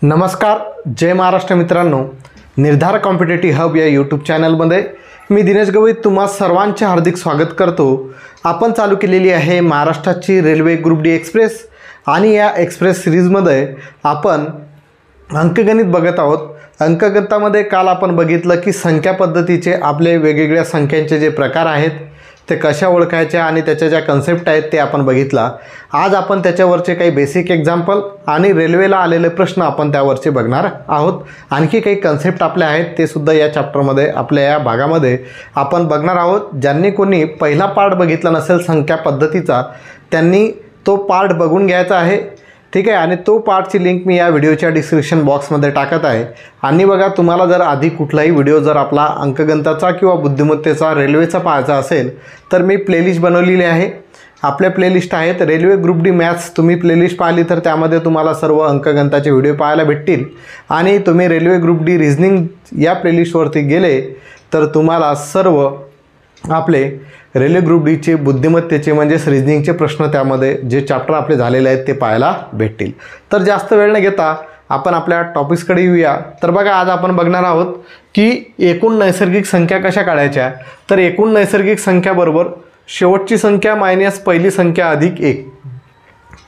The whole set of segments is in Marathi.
नमस्कार, जय महाराष्ट्र मित्रांनो. निर्धार कॉम्पिटेटिव्ह हब या यूट्यूब चॅनलमध्ये मी दिनेश गवई तुम्हा सर्वांचे हार्दिक स्वागत करतो. आपण चालू केलेली आहे महाराष्ट्राची रेल्वे ग्रुप डी एक्सप्रेस आणि या एक्सप्रेस सिरीजमध्ये आपण अंकगणित बघत आहोत. अंकगणितामध्ये काल आपण बघितलं की संख्या पद्धतीचे आपले वेगवेगळ्या संख्यांचे जे प्रकार आहेत ते कशा ओळखायचे आणि त्याच्या ज्या कन्सेप्ट आहेत ते आपण बघितला. आज आपण त्याच्यावरचे काही बेसिक एक्झाम्पल आणि रेल्वेला आलेले प्रश्न आपण त्यावरचे बघणार आहोत. आणखी काही कन्सेप्ट आपले आहेत ते सुद्धा या चॅप्टरमध्ये आपल्या या भागामध्ये आपण बघणार आहोत. ज्यांनी कोणी पहिला पार्ट बघितला नसेल संख्या पद्धतीचा त्यांनी तो पार्ट बघून घ्यायचा आहे, ठीक आहे. आणि तो पार्टची लिंक मी या व्हिडिओच्या डिस्क्रिप्शन बॉक्समध्ये टाकत आहे. आणि बघा, तुम्हाला जर आधी कुठलाही व्हिडिओ जर आपला अंकगणिताचा किंवा बुद्धिमत्तेचा रेल्वेचा पाहायचा असेल तर मी प्लेलिस्ट बनवलेली आहे. आपल्या प्लेलिस्ट आहेत रेल्वे ग्रुप डी मॅथ्स. तुम्ही प्लेलिस्ट पाहिली तर त्यामध्ये तुम्हाला सर्व अंकगणिताचे व्हिडिओ पाहायला भेटतील. आणि तुम्ही रेल्वे ग्रुप डी रिझनिंग या प्लेलिस्टवरती गेले तर तुम्हाला सर्व आपले रेल्वे ग्रुप डीचे बुद्धिमत्तेचे म्हणजेच रिझनिंगचे प्रश्न त्यामध्ये जे चॅप्टर आपले झालेले आहेत ते पाहायला भेटतील. तर जास्त वेळ न घेता आपण आपल्या टॉपिक्सकडे येऊया. तर बघा, आज आपण बघणार आहोत की एकूण नैसर्गिक संख्या कशा काढायच्या. तर एकूण नैसर्गिक संख्या बरोबर शेवटची संख्या मायनस पहिली संख्या अधिक 1.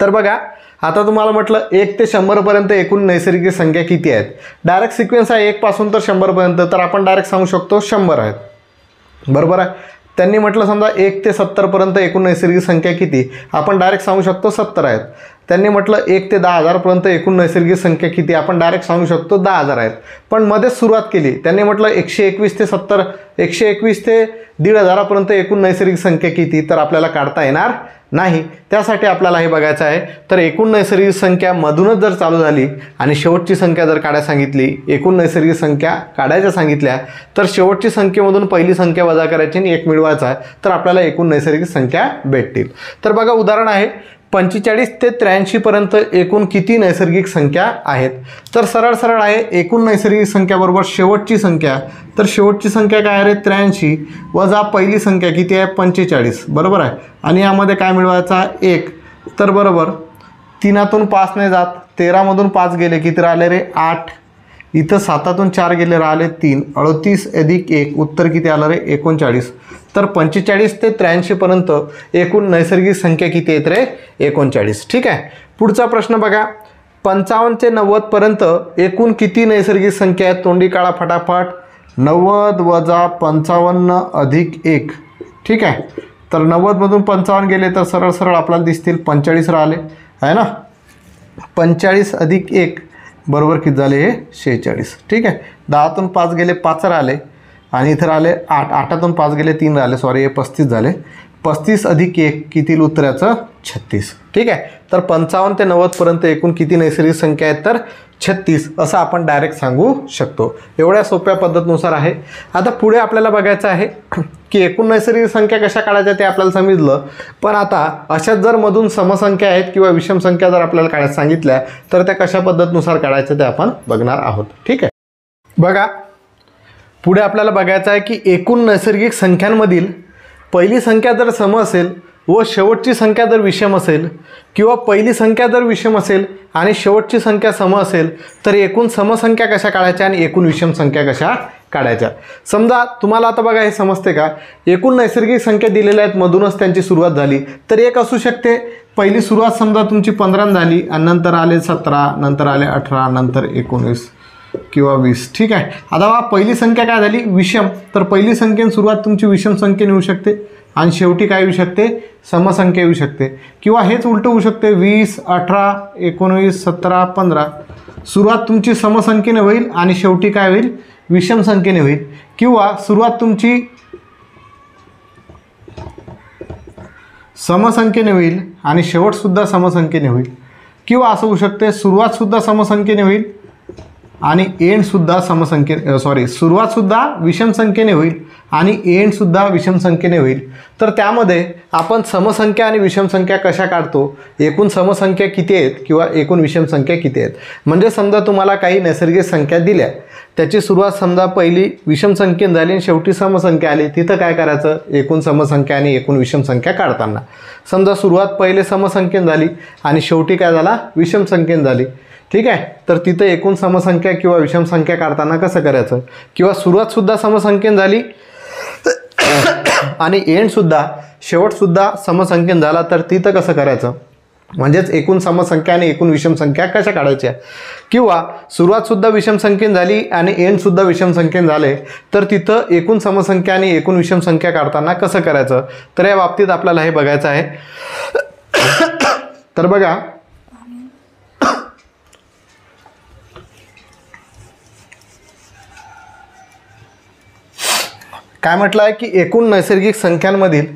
तर बघा, आता तुम्हाला म्हटलं 1 ते 100 पर्यंत एकूण नैसर्गिक संख्या किती आहेत. डायरेक्ट सिक्वेन्स आहे 1 पासून तर 100 पर्यंत, तर आपण डायरेक्ट सांगू शकतो 100 आहेत. बरोबर आहे. त्यांनी म्हटलं समजा 1 ते 70 पर्यंत एकूण नैसर्गिक संख्या किती, आपण डायरेक्ट सांगू शकतो 70 आहेत. त्यांनी म्हटलं 1 ते 10,000 पर्यंत एकूण नैसर्गिक संख्या किती, आपण डायरेक्ट सांगू शकतो 10,000 आहेत. पण मध्येच सुरुवात केली. त्यांनी म्हटलं 121 ते 70, 121 ते 1,500 पर्यंत एकूण नैसर्गिक संख्या किती, तर आपल्याला काढता येणार नाही. त्यासाठी आपल्याला हे बघायचं आहे. तर एकूण नैसर्गिक संख्या मधूनच जर चालू झाली आणि शेवटची संख्या जर काढायला सांगितली, एकूण नैसर्गिक संख्या काढायच्या सांगितल्या तर शेवटची संख्येमधून पहिली संख्या वजा करायची आणि 1 मिळवायचा आहे, तर आपल्याला एकूण नैसर्गिक संख्या भेटतील. तर बघा, उदाहरण आहे 45 ते 83 पर्यंत एकूण किती नैसर्गिक संख्या आहेत. तर सरळ आहे एकूण नैसर्गिक संख्या बरोबर शेवटची संख्या. तर शेवटची संख्या काय आहे 83 वजा पहिली संख्या किती आहे 45. बरोबर आहे. आणि यामध्ये काय मिळवायचा 1. तर बरोबर 3तून 5 नाही जात, 13मधून 5 गेले किती राहिले रे 8. इथं 7तून 4 गेले राहिले 3. 38 अधिक 1 उत्तर किती आलं रे 39. तर 45 ते 83 पर्यंत एकूण नैसर्गिक संख्या किती आहेत रे 39. ठीक आहे. पुढचा प्रश्न बघा, 55 ते 90 पर्यंत एकूण किती नैसर्गिक संख्या आहेत. तोंडी काळा फटाफट. 90 वजा 55 अधिक 1. ठीक आहे. तर 90मधून 55 गेले तर सरळ आपल्याला दिसतील 45 राहिले आहे ना. 45 अधिक 1 बरोबर किती झाले हे 46. ठीक आहे. 10तून 5 गेले 5 राहिले आणि इथं राहिले 8. 8तून 5 गेले 3 राहिले, सॉरी हे 35 झाले. 35 अधिक 1 किती उत्तराचं 36. ठीक आहे. तर 55 ते 90 पर्यंत एकूण किती नैसर्गिक संख्या आहेत तर 36 असं आपण डायरेक्ट सांगू शकतो. एवढ्या सोप्या पद्धतीनुसार आहे. आता पुढे आपल्याला बघायचं आहे की एकूण नैसर्गिक संख्या कशा काढायच्या ते आपल्याला समजलं. पण आता अशाच जर मधून समसंख्या आहेत किंवा विषम संख्या जर आपल्याला काढायला सांगितल्या तर त्या कशा पद्धतीनुसार काढायचं ते आपण बघणार आहोत. ठीक आहे. बघा, पुढे आपल्याला बघायचं आहे की एकूण नैसर्गिक संख्यांमधील पहिली संख्या जर सम असेल व शेवटची संख्या जर विषम असेल किंवा पहिली संख्या जर विषम असेल आणि शेवटची संख्या सम असेल तर एकूण समसंख्या कशा काढायच्या आणि एकूण विषम संख्या कशा काढायच्या. समजा तुम्हाला आता बघा हे समजते का, एकूण नैसर्गिक संख्या दिलेल्या आहेत, मधूनच त्यांची सुरुवात झाली. तर एक असू शकते पहिली सुरुवात समजा तुमची 15 झाली आणि नंतर आले 17, नंतर आले 18, नंतर 19 किंवा 20. ठीक आहे. आता पहिली संख्या काय झाली विषम, तर पहिली संख्येने सुरुवात तुमची विषम संख्येने होऊ शकते आणि शेवटी काय येऊ शकते समसंख्या येऊ शकते. किंवा हेच उलटं होऊ शकते 20, 18, 19, 17, 15 सुरुवात तुमची समसंख्येने होईल आणि शेवटी काय होईल विषम संख्येने होईल. किंवा सुरुवात तुमची समसंख्येने होईल आणि शेवटसुद्धा समसंख्येने होईल. किंवा असं होऊ शकते सुरुवातसुद्धा समसंख्येने होईल आणि एंडसुद्धा सुरुवातसुद्धा विषम संख्येने होईल आणि एंडसुद्धा विषम संख्येने होईल. तर त्यामध्ये आपण समसंख्या आणि विषम संख्या कशा काढतो, एकूण समसंख्या किती आहेत किंवा एकूण विषम संख्या किती आहेत. म्हणजे समजा तुम्हाला काही नैसर्गिक संख्या दिल्या, त्याची सुरुवात समजा पहिली विषम संख्येने झाली आणि शेवटी समसंख्या आली, तिथं काय करायचं एकूण समसंख्या आणि एकूण विषम संख्या काढताना. समजा सुरुवात पहिले समसंख्येने झाली आणि शेवटी काय झाला विषम संख्येने झाली, ठीक आहे. तर तिथं एकूण समसंख्या किंवा विषम संख्या काढताना कसं करायचं, किंवा सुरुवातसुद्धा समसंख्येने झाली आणि एंडसुद्धा शेवटसुद्धा समसंख्येने झाला तर तिथं कसं करायचं, म्हणजेच एकूण समसंख्या आणि एकूण विषम संख्या कशा काढायच्या, किंवा सुरुवातसुद्धा विषम संख्येने झाली आणि एंडसुद्धा विषम संख्येने झाले तर तिथं एकूण समसंख्या आणि एकूण विषम संख्या काढताना कसं करायचं. तर या बाबतीत आपल्याला हे बघायचं आहे. तर बघा, काय म्हटलं आहे की एकूण नैसर्गिक संख्यांमधील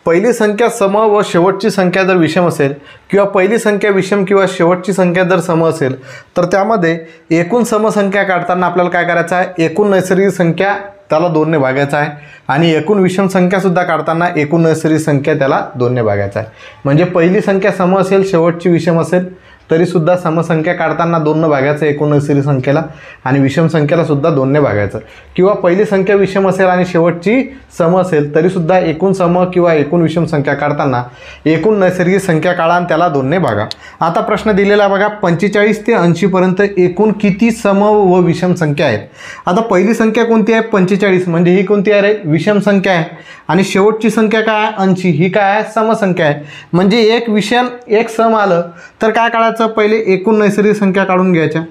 पहिली संख्या सम व शेवटची संख्या जर विषम असेल, किंवा पहिली संख्या विषम किंवा शेवटची संख्या जर सम असेल तर त्यामध्ये एकूण समसंख्या काढताना आपल्याला काय करायचं आहे, एकूण नैसर्गिक संख्या त्याला 2 ने भागायचं आहे आणि एकूण विषम संख्यासुद्धा काढताना एकूण नैसर्गिक संख्या त्याला 2 ने भागायचं आहे. म्हणजे पहिली संख्या सम असेल, शेवटची विषम असेल तरीसुद्धा समसंख्या काढताना 2 ने भागायचं एकूण नैसर्गिक संख्येला आणि विषम संख्येला सुद्धा 2 ने भागायचं, किंवा पहिली संख्या विषम असेल आणि शेवटची सम असेल तरीसुद्धा एकूण सम किंवा एकूण विषम संख्या काढताना एकूण नैसर्गिक संख्या काढा आणि त्याला 2 ने भागा. आता प्रश्न दिलेला बघा, 45 ते 80 पर्यंत एकूण किती सम व विषम संख्या आहेत. आता पहिली संख्या कोणती आहे, 45, म्हणजे ही कोणती आहे रे, विषम संख्या आहे. आणि शेवटची संख्या काय आहे, 80, ही काय आहे, समसंख्या आहे. म्हणजे एक विषम एक सम आलं तर काय काढायचं, पहिले एकूण नैसर्गिक संख्या काढून घ्यायच्या.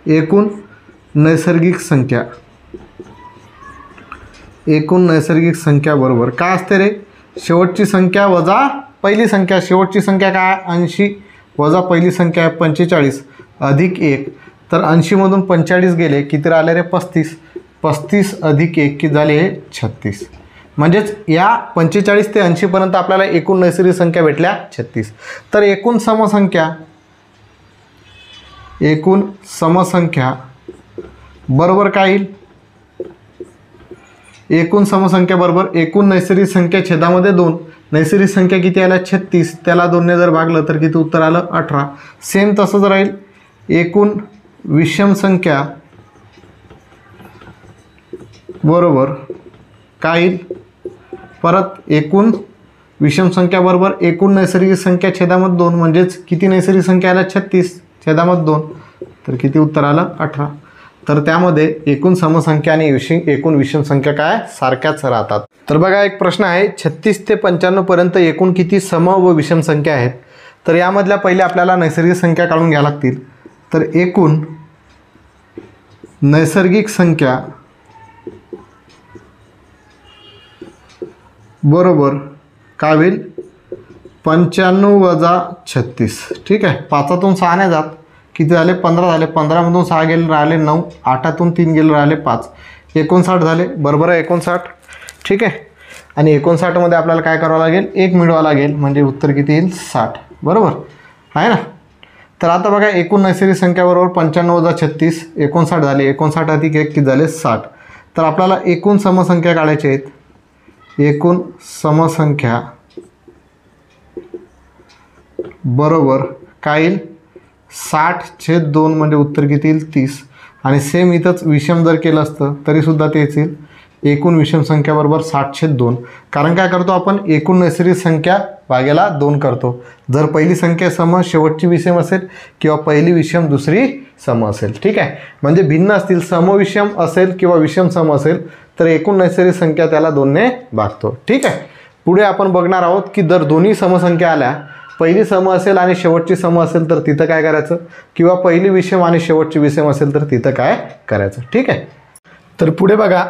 एकूण नैसर्गिक संख्या, एकूण नैसर्गिक संख्या बरोबर काय असते रे, शेवटची संख्या वजा पहिली संख्या. शेवटची संख्या काय, 80 वजा पहिली संख्या आहे 45 अधिक 1. तर 80 मधून 45 गेले, किती राहिले रे, 35. 35 अधिक 1 किती झाले, 36. म्हणजेच या 45 ते 80 पर्यंत आपल्याला एकूण नैसर्गिक संख्या भेटल्या 36. तर एकूण समसंख्या, एकूण समसंख्या बरोबर काय येईल, एकूण समसंख्या बरोबर एकूण नैसर्गिक संख्या छेदामध्ये 2. नैसर्गिक संख्या किती आल्या, 36, त्याला 2 ने जर भागलं तर किती उत्तर आलं, 18. सेम तसंच राहील एकूण विषम संख्या बरोबर काय येईल, परत एकूण विषम संख्या बरोबर एकूण नैसर्गिक संख्या छेदामध्ये 2. म्हणजेच किती नैसर्गिक संख्या आल्या, 36 छेदामध्ये 2, तर किती उत्तर आलं, 18. तर त्यामध्ये एकूण समसंख्या आणि एकूण विषम संख्या काय सारख्याच राहतात. तर बघा, एक प्रश्न आहे, 36 ते 95 पर्यंत एकूण किती सम व विषम संख्या आहेत. तर यामधल्या पहिले आपल्याला नैसर्गिक संख्या काढून घ्याव्या लागतील. तर एकूण नैसर्गिक संख्या बरोबर काय होईल, 95 वजा 36. ठीक आहे, 5तून 6 ने जात, किती झाले, 15 झाले. 15मधून 6 गेले राहिले 9, 8तून 3 गेले राहिले 5, 59 झाले. बरोबर आहे, 59. ठीक आहे, आणि 59मध्ये आपल्याला काय करावं लागेल, 1 मिळवावं लागेल. म्हणजे उत्तर किती येईल, 60. बरोबर आहे ना. तर आता बघा, एकूण नैसर्गिक संख्या बरोबर 95 वजा 36, 59 झाले. 59 अधिक 1 किती झाले, 60. तर आपल्याला एकूण समसंख्या काढायच्या आहेत. एकूण समसंख्या बरोबर काय येईल, 60/2 म्हणजे उत्तर किती येईल, 30. आणि सेम इथंच विषम जर केलं असतं तरीसुद्धा तेच येईल. एकूण विषम संख्या बरोबर 60/2. कारण काय करतो आपण, एकूण नैसर्गिक संख्या भाग्याला 2 करतो. जर पहिली संख्या सम शेवटची विषम असेल, किंवा पहिली विषम दुसरी सम असेल. ठीक आहे, म्हणजे भिन्न असतील, समविषम असेल किंवा विषम सम असेल तर एकूण नैसर्गिक संख्या त्याला 2 ने भागतो. ठीक आहे, पुढे आपण बघणार आहोत की जर दोन्ही समसंख्या आल्या, पहिली सम असेल आणि शेवटची सम असेल तर तिथं काय करायचं, किंवा पहिली विषम आणि शेवटची विषम असेल तर तिथं काय करायचं. ठीक आहे, तर पुढे बघा,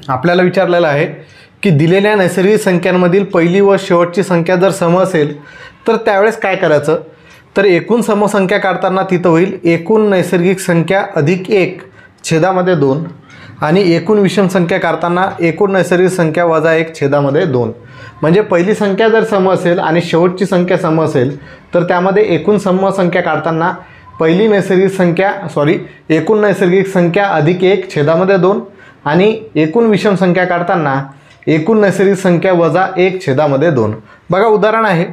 आपल्याला विचारलेलं आहे की दिलेल्या नैसर्गिक संख्यांमधील पहिली व शेवटची संख्या जर सम असेल तर त्यावेळेस काय करायचं. तर एकूण समसंख्या काढताना तिथं होईल एकूण नैसर्गिक संख्या अधिक 1 छेदामध्ये 2, आणि एकूण विषम संख्या काढताना एकूण नैसर्गिक संख्या वजा 1 छेदामध्ये 2. म्हणजे पहिली संख्या जर सम असेल आणि शेवटची संख्या सम असेल तर त्यामध्ये एकूण समसंख्या काढताना पहिली नैसर्गिक संख्या एकूण नैसर्गिक संख्या अधिक 1 छेदामध्ये 2, आणि एकूण विषम संख्या काढताना एकूण नैसर्गिक संख्या वजा 1 छेदामध्ये 2. बघा, उदाहरण आहे,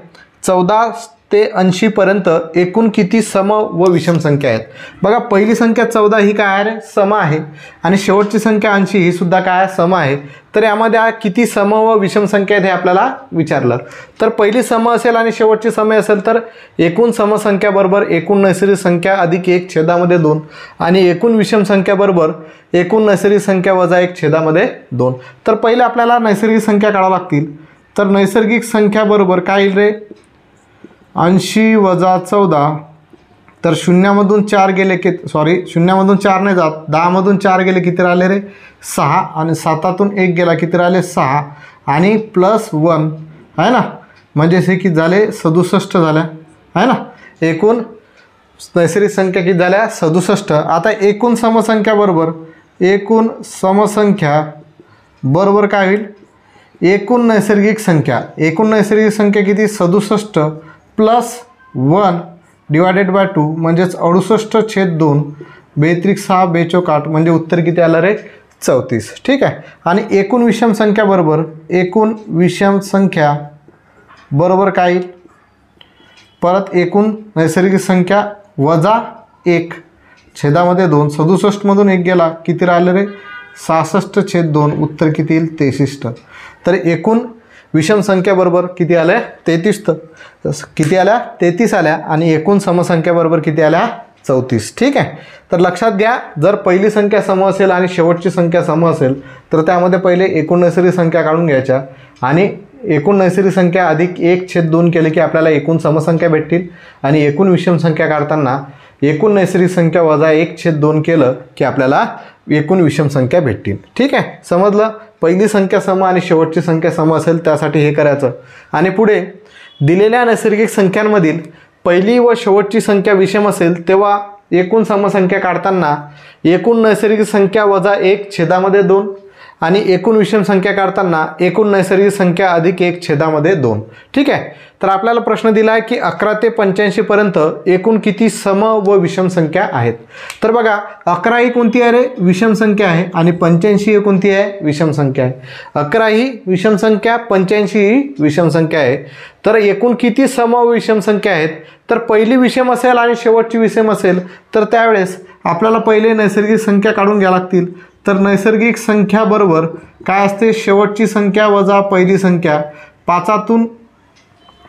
14 ते 80 पर्यंत एकूण किती सम व विषम संख्या आहेत? बघा, पहिली संख्या 14 ही काय आहे? सम आहे, आणि शेवटची संख्या 80 ही सुद्धा काय सम आहे. तर यामध्ये किती सम व विषम संख्या आहेत हे आपल्याला विचारलं. तर पहिली सम असेल आणि शेवटची सम असेल तर एकूण समसंख्या बरोबर एकूण नैसर्गिक संख्या अधिक 1 छेदामध्ये 2, आणि एकूण विषम संख्या बरोबर एकूण नैसर्गिक संख्या वजा 1 छेदामध्ये 2. तर पहिले आपल्याला नैसर्गिक संख्या काढाव्या लागतील. तर नैसर्गिक संख्या बरोबर काय येईल रे? 80 वजा 14. तर शून्यामधून 4 गेले की शून्यामधून 4 नाही जात, 10मधून 4 गेले किती राहिले रे? 6, आणि 7तून 1 गेला किती राहिले? 6, आणि प्लस 1 आहे ना, म्हणजे हे किती झाले? 67 झाल्या आहे ना. एकूण नैसर्गिक संख्या किती झाल्या? 67. आता एकूण समसंख्या बरोबर एकूण समसंख्या बरोबर काय होईल? एकूण नैसर्गिक संख्या. एकूण नैसर्गिक संख्या किती? 67 प्लस 1 डिवायडेड बाय 2 म्हणजेच 68/2. 2 6 2 8 म्हणजे उत्तर किती आलं रे? 34. ठीक आहे. आणि एकूण विषम संख्या बरोबर एकूण विषम संख्या बरोबर काय येईल? परत एकूण नैसर्गिक संख्या वजा 1 छेदामध्ये 2. 67मधून 1 गेला किती राहिलं रे? 66/2. उत्तर किती येईल? 63. तर एकूण विषम संख्या बरोबर किती आल्या? 33. किती आल्या? 33 आल्या. आणि एकूण समसंख्या बरोबर किती आल्या? 34. ठीक आहे. तर लक्षात घ्या, जर पहिली संख्या सम असेल आणि शेवटची संख्या सम असेल तर त्यामध्ये पहिले एकूण नैसर्गिक संख्या काढून घ्यायच्या, आणि एकूण नैसर्गिक संख्या अधिक 1/2 केले की आपल्याला एकूण समसंख्या भेटतील, आणि एकूण विषम संख्या काढताना एकूण नैसर्गिक संख्या वजा 1/2 केलं की आपल्याला एकूण विषम संख्या भेटतील. ठीक आहे, समजलं? पहिली संख्या सम आणि शेवटची संख्या सम असेल त्यासाठी हे करायचं. आणि पुढे दिलेल्या नैसर्गिक संख्यांमधील पहिली व शेवटची संख्या विषम असेल तेव्हा एकूण समसंख्या काढताना एकूण नैसर्गिक संख्या वजा 1 छेदामध्ये 2, आणि एकूण विषम संख्या काढताना एकूण नैसर्गिक संख्या अधिक 1 छेदामध्ये 2. ठीक आहे. तर आपल्याला प्रश्न दिला आहे की 11 ते 85 पर्यंत एकूण किती सम व विषम संख्या आहेत? तर बघा, 11 ही कोणती आहे रे? विषम संख्या आहे, आणि 85 ही कोणती आहे? विषम संख्या आहे. 11 ही विषम संख्या, 85 ही विषम संख्या आहे. तर एकूण किती सम व विषम संख्या आहेत? तर पहिली विषम असेल आणि शेवटची विषम असेल तर त्यावेळेस आपल्याला पहिले नैसर्गिक संख्या काढून घ्याव्या लागतील. तर नैसर्गिक संख्या बरोबर काय असते? शेवटची संख्या वजा पहिली संख्या. 5तून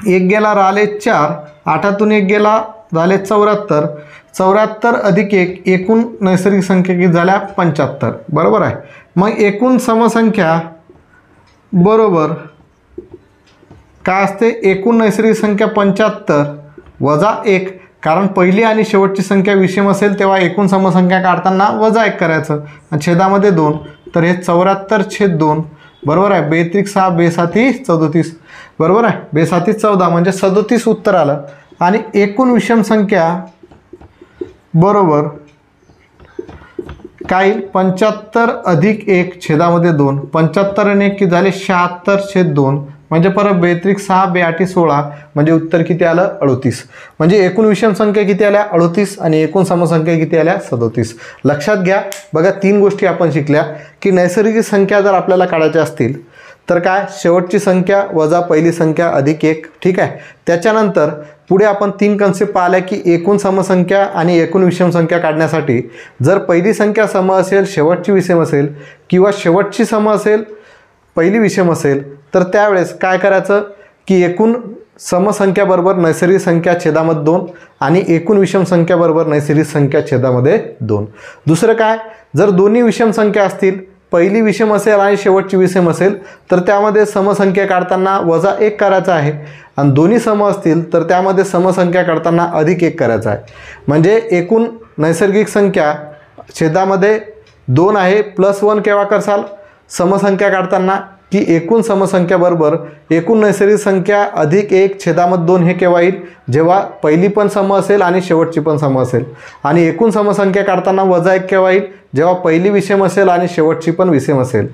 1 गेला राहिले 4, 8तून 1 गेला झाले 74. 74 अधिक 1 एकूण नैसर्गिक संख्या किती झाल्या? 75. बरोबर आहे. मग एकूण समसंख्या बरोबर काय असते? एकूण नैसर्गिक संख्या 75 वजा 1. कारण पहिली आणि शेवटची संख्या विषम असेल तेव्हा एकूण समसंख्या काढताना वजा 1 करायचं, छेदामध्ये 2. तर हे 74/2. बरोबर आहे. 2 6 2 7 34. बरोबर आहे. 2 7 14 म्हणजे 37 उत्तर आलं. आणि एकूण विषम संख्या बरोबर काय येईल? 75 अधिक 1 छेदामध्ये 2. 75 आणि 1 किती झाले? 76/2. म्हणजे परत 2 6 2 8 16 म्हणजे उत्तर किती आलं? 38. म्हणजे एकूण विषम संख्या किती आल्या? 38, आणि एकूण समसंख्या किती आल्या? 37. लक्षात घ्या. बघा, 3 गोष्टी आपण शिकल्या की नैसर्गिक संख्या जर आपल्याला काढायच्या असतील तर काय? शेवटची संख्या वजा पहिली संख्या अधिक 1. ठीक आहे. त्याच्यानंतर पुढे आपण 3 कन्सेप्ट पाहिल्या की एकूण समसंख्या आणि एकूण विषम संख्या काढण्यासाठी जर पहिली संख्या सम असेल, शेवटची विषम असेल, किंवा शेवटची सम असेल, पहिली विषम असेल, तर त्यावेळेस काय करायचं की एकूण समसंख्या बरोबर नैसर्गिक संख्या छेदामध्ये 2, आणि एकूण विषम संख्या बरोबर नैसर्गिक संख्या छेदामध्ये 2. दुसरं काय? जर दोन्ही विषम संख्या असतील, पहिली विषम असेल आणि शेवटची विषम असेल, तर त्यामध्ये समसंख्या काढताना वजा 1 करायचा आहे, आणि दोन्ही सम असतील तर त्यामध्ये समसंख्या काढताना अधिक 1 करायचा आहे. म्हणजे एकूण नैसर्गिक संख्या छेदामध्ये 2 आहे, प्लस 1 केव्हा करसाल? समसंख्या काढताना, की एकूण समसंख्या बरोबर एकूण नैसर्गिक संख्या अधिक 1 छेदामध्ये 2 हे केव्हा येईल? जेव्हा पहिली पण सम असेल आणि शेवटची पण सम असेल. आणि एकूण समसंख्या काढताना वजा 1 केव्हा येईल? जेव्हा पहिली विषम असेल आणि शेवटची पण विषम असेल.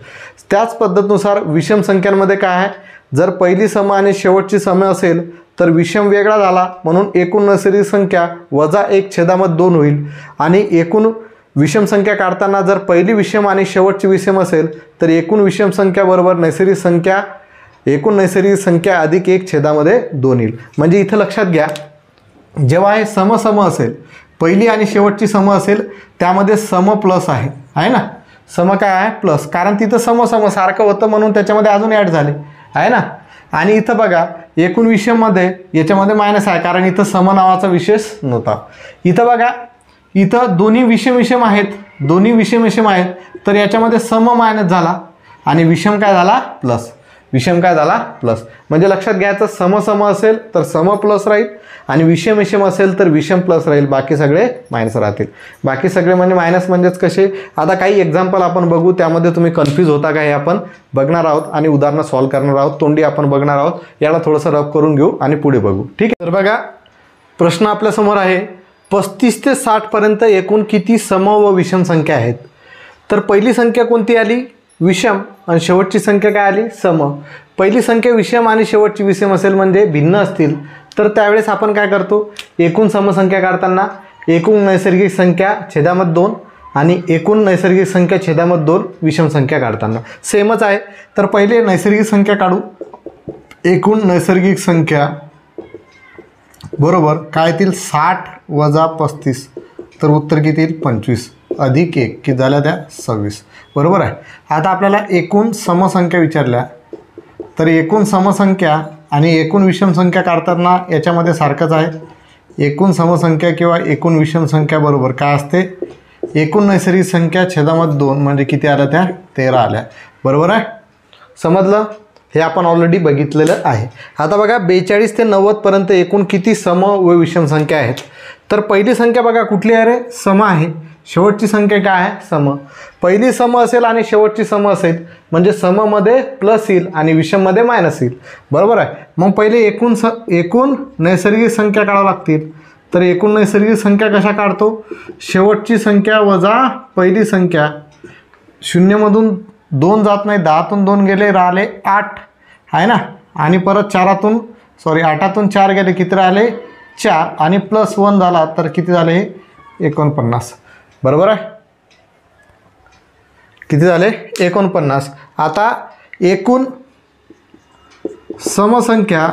त्याच पद्धतीनुसार विषम संख्यांमध्ये काय आहे? जर पहिली सम आणि शेवटची सम असेल तर विषम वेगळा झाला, म्हणून एकूण नैसर्गिक संख्या वजा 1 छेदामध्ये 2 होईल. आणि एकूण विषम संख्या काढताना जर पहिली विषम आणि शेवटची विषम असेल तर एकूण विषम संख्या बरोबर नैसर्गिक संख्या एकूण नैसर्गिक संख्या अधिक 1 छेदामध्ये 2 येईल. म्हणजे इथं लक्षात घ्या, जेव्हा हे सम असेल, पहिली आणि शेवटची सम असेल त्यामध्ये सम प्लस आहे ना, सम काय आहे प्लस, कारण तिथं सम सारखं होतं म्हणून त्याच्यामध्ये अजून ॲड झाले आहे ना. आणि इथं बघा एकूण विषममध्ये याच्यामध्ये मायनस आहे, कारण इथं सम नावाचा विशेष नव्हता. इथं बघा, इथं दोन्ही विषम आहेत, तर याच्यामध्ये सम मायनस झाला आणि विषम काय झाला प्लस, म्हणजे लक्षात घ्यायचं, सम असेल तर सम प्लस राहील आणि विषम असेल तर विषम प्लस राहील, बाकी सगळे मायनस राहतील. बाकी सगळे म्हणजे मायनस म्हणजेच कसे, आता काही एक्झाम्पल आपण बघू, त्यामध्ये तुम्ही कन्फ्यूज होता का हे आपण बघणार आहोत आणि उदाहरणं सॉल्व्ह करणार आहोत, तोंडी आपण बघणार आहोत. याला थोडंसं रफ करून घेऊ आणि पुढे बघू. ठीक आहे, तर बघा प्रश्न आपल्यासमोर आहे, 35 ते 60 पर्यंत एकूण किती सम व विषम संख्या आहेत. तर पहिली संख्या कोणती आली, विषम, आणि शेवटची संख्या काय आली, सम. पहिली संख्या विषम आणि शेवटची विषम असेल म्हणजे भिन्न असतील, तर त्यावेळेस आपण काय करतो, एकूण समसंख्या काढताना एकूण नैसर्गिक संख्या छेदामध्ये 2 आणि एकूण नैसर्गिक संख्या छेदामध्ये 2 विषम संख्या काढताना सेमच आहे. तर पहिले नैसर्गिक संख्या काढू, एकूण नैसर्गिक संख्या बरोबर काय येतील, 60 वजा 35, तर उत्तर किती येईल, 25 अधिक 1 किती झाल्या त्या 26, बरोबर आहे. आता आपल्याला एकूण समसंख्या विचारल्या, तर एकूण समसंख्या आणि एकूण विषम संख्या काढताना याच्यामध्ये सारखंच आहे. एकूण समसंख्या किंवा एकूण विषम संख्या बरोबर काय असते, एकूण नैसर्गिक संख्या छेदामध्ये 2 म्हणजे किती आल्या त्या 13 आल्या, बरोबर आहे. समजलं, हे आपण ऑलरेडी बघितलेलं आहे. आता बघा 42 ते 90 पर्यंत एकूण किती सम व विषम संख्या आहेत. तर पहिली संख्या बघा कुठली आहे रे, सम आहे. शेवटची संख्या काय आहे, सम. पहिली सम असेल आणि शेवटची सम असेल म्हणजे सममध्ये प्लस येईल आणि विषममध्ये मायनस येईल, बरोबर आहे. मग पहिले एकूण नैसर्गिक संख्या काढावं लागतील. तर एकूण नैसर्गिक संख्या कशा काढतो, शेवटची संख्या वजा पहिली संख्या, शून्यमधून 2 जात नाही, 10तून 2 गेले, राहिले 8 आहे ना, आणि परत 8तून 4 गेले, किती राहिले 4, आणि प्लस 1 झाला तर किती झाले, 49, बरोबर आहे. किती झाले, 49. आता एकूण समसंख्या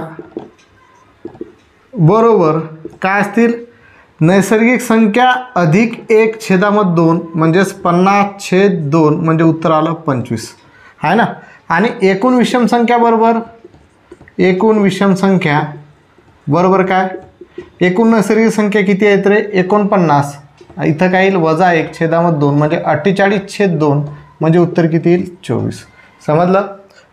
बरोबर काय असतील, नैसर्गिक संख्या अधिक 1 छेदामध्ये 2 म्हणजेच 50/2 म्हणजे उत्तर आलं 25 आहे ना. आणि एकूण विषम संख्या बरोबर, एकूण विषम संख्या बरोबर काय, एकूण नैसर्गिक संख्या किती आहेत रे, 49, इथं काय येईल वजा 1 छेदामध्ये 2 म्हणजे 48/2 म्हणजे उत्तर किती येईल 24. समजलं,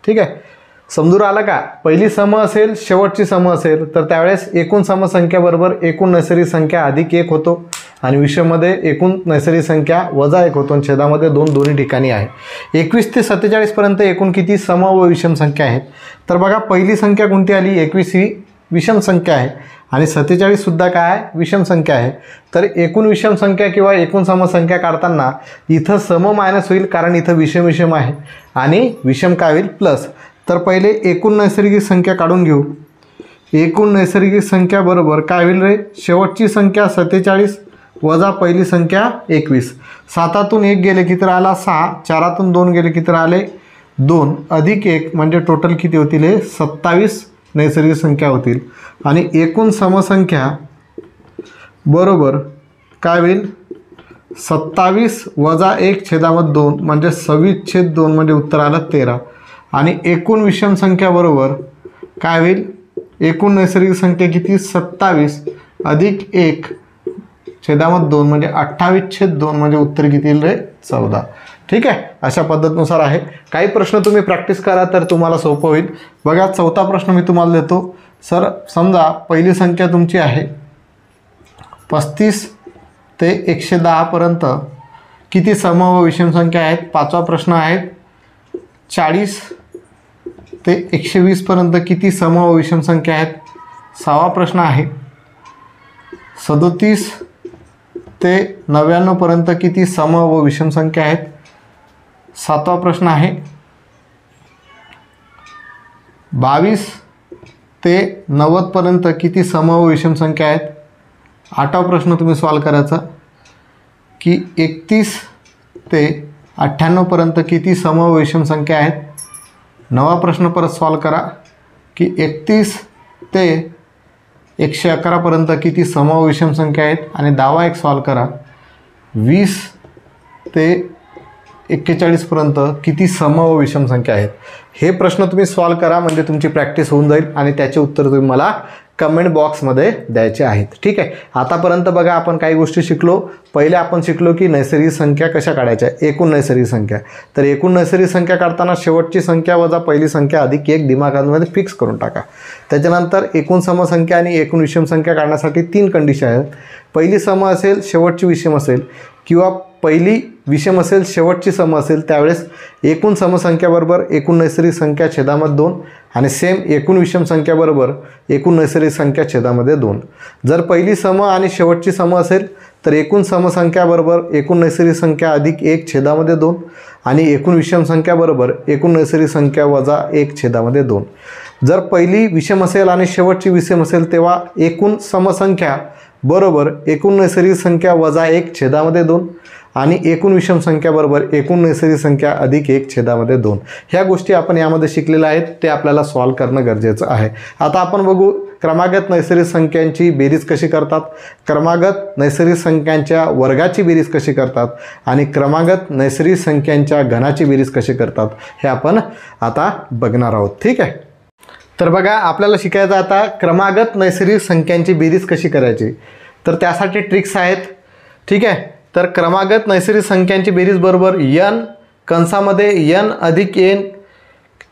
ठीक आहे. समजून आलं का, पहिली सम असेल शेवटची सम असेल तर त्यावेळेस एकूण समसंख्या बरोबर एकूण नैसर्गिक संख्या अधिक 1 होतो आणि विषममध्ये एकूण नैसर्गिक संख्या वजा 1 होतो आणि छेदामध्ये 2 दोन्ही ठिकाणी आहे. 21 ते 47 पर्यंत एकूण किती सम व विषम संख्या आहेत. तर बघा पहिली संख्या कोणती आली, 21 ही विषम संख्या आहे आणि 47 सुद्धा काय आहे, विषम संख्या आहे. तर एकूण विषम संख्या किंवा एकूण समसंख्या काढताना इथं सम मायनस होईल, कारण इथं विषम आहे आणि विषम काय होईल प्लस. तर पहिले एकूण नैसर्गिक संख्या काढून घेऊ. एकूण नैसर्गिक संख्या बरोबर काय होईल रे, शेवटची संख्या 47 वजा पहिली संख्या 21, 7तून 1 गेले किती राहिला 6, 4तून 2 गेले किती राहिले 2, अधिक 1 म्हणजे टोटल किती होतील, हे 27 नैसर्गिक संख्या होतील. आणि एकूण समसंख्या बरोबर काय होईल, 27 वजा 1 छेदामध्ये 2 म्हणजे 26/2 म्हणजे उत्तर आलं 13. आणि एकूण विषम संख्या बरोबर काय होईल, एकूण नैसर्गिक संख्या किती, 27 अधिक 1 छेदामध्ये 2 म्हणजे 28/2 म्हणजे उत्तर किती येईल रे 14. ठीक आहे, अशा पद्धतीनुसार आहे. काही प्रश्न तुम्ही प्रॅक्टिस करा तर तुम्हाला सोपं होईल. बघा चौथा प्रश्न मी तुम्हाला देतो. सर समजा पहिली संख्या तुमची आहे 35 ते 110 पर्यंत किती सम व विषम संख्या आहेत. पाचवा प्रश्न आहे 40 ते 120 पर्यंत किती सम व विषम संख्या आहेत. सहावा प्रश्न आहे 37 ते 99 पर्यंत किती सम व विषम संख्या आहेत. सातवा प्रश्न आहे 22 ते 90 पर्यंत किती सम व विषम संख्या आहेत. आठवा प्रश्न तुम्ही सॉल्व करायचा की 31 ते 98 पर्यंत किती सम व विषम संख्या आहेत. नवा प्रश्न परत सॉल्व करा की 31 ते 111 पर्यंत किती सम व विषम संख्या आहेत आणि दावा एक सॉल्व करा 20 ते 41 पर्यंत किती सम व विषम संख्या आहेत। हे प्रश्न तुम्ही सॉल्व करा म्हणजे तुमची प्रॅक्टिस होऊन जाईल आणि त्याचे उत्तर तुम्ही मला कमेंट बॉक्समध्ये द्यायचे आहेत। ठीक आहे, आतापर्यंत बघा आपण काही गोष्टी शिकलो। पहिले आपण शिकलो की नैसर्गिक संख्या कशा काढायच्या, एकूण नैसर्गिक संख्या। तर एकूण नैसर्गिक संख्या काढताना शेवटची संख्या वजा पहिली संख्या अधिक 1 दिमागामध्ये फिक्स करून टाका। त्याच्यानंतर एकूण समसंख्या आणि एकूण विषम संख्या काढण्यासाठी 3 कंडिशन आहेत। पहिली सम असेल शेवटची विषम असेल किंवा पहिली विषम असेल शेवटची सम असेल त्यावेळेस एकूण समसंख्या बरोबर एकूण नैसर्गिक संख्या छेदामध्ये 2 आणि सेम एकूण विषम संख्या बरोबर एकूण नैसर्गिक संख्या छेदामध्ये 2। जर पहिली सम आणि शेवटची सम असेल तर एकूण समसंख्या बरोबर एकूण नैसर्गिक संख्या अधिक 1 छेदामध्ये 2 आणि एकूण विषम संख्या बरोबर एकूण नैसर्गिक संख्या वजा 1 छेदामध्ये 2। जर पहिली विषम असेल आणि शेवटची विषम असेल तेव्हा एकूण समसंख्या बरोबर एकूण नैसर्गिक संख्या वजा 1 छेदामध्ये 2 आणि एकूण विषम संख्या बरोबर एकूण नैसर्गिक संख्या अधिक 1 छेदामध्ये 2। ह्या गोष्टी आपण यामध्ये शिकलेल्या आहेत, ते आपल्याला सॉल्व करणं गरजेचं आहे। आता आपण बघू क्रमागत नैसर्गिक संख्यांची बेरीज कशी करतात, क्रमागत नैसर्गिक संख्यांच्या वर्गाची बेरीज कशी करतात आणि क्रमागत नैसर्गिक संख्यांच्या घनाची बेरीज कशी करतात हे आपण आता बघणार आहोत। ठीक आहे, तर बघा आपल्याला शिकायचं आता क्रमागत नैसर्गिक संख्यांची बेरीज कशी करायची। तर त्यासाठी ट्रिक्स आहेत। ठीक आहे, तर क्रमागत नैसर्गिक संख्यांची बेरीज बरोबर n कंसामध्ये n अधिक n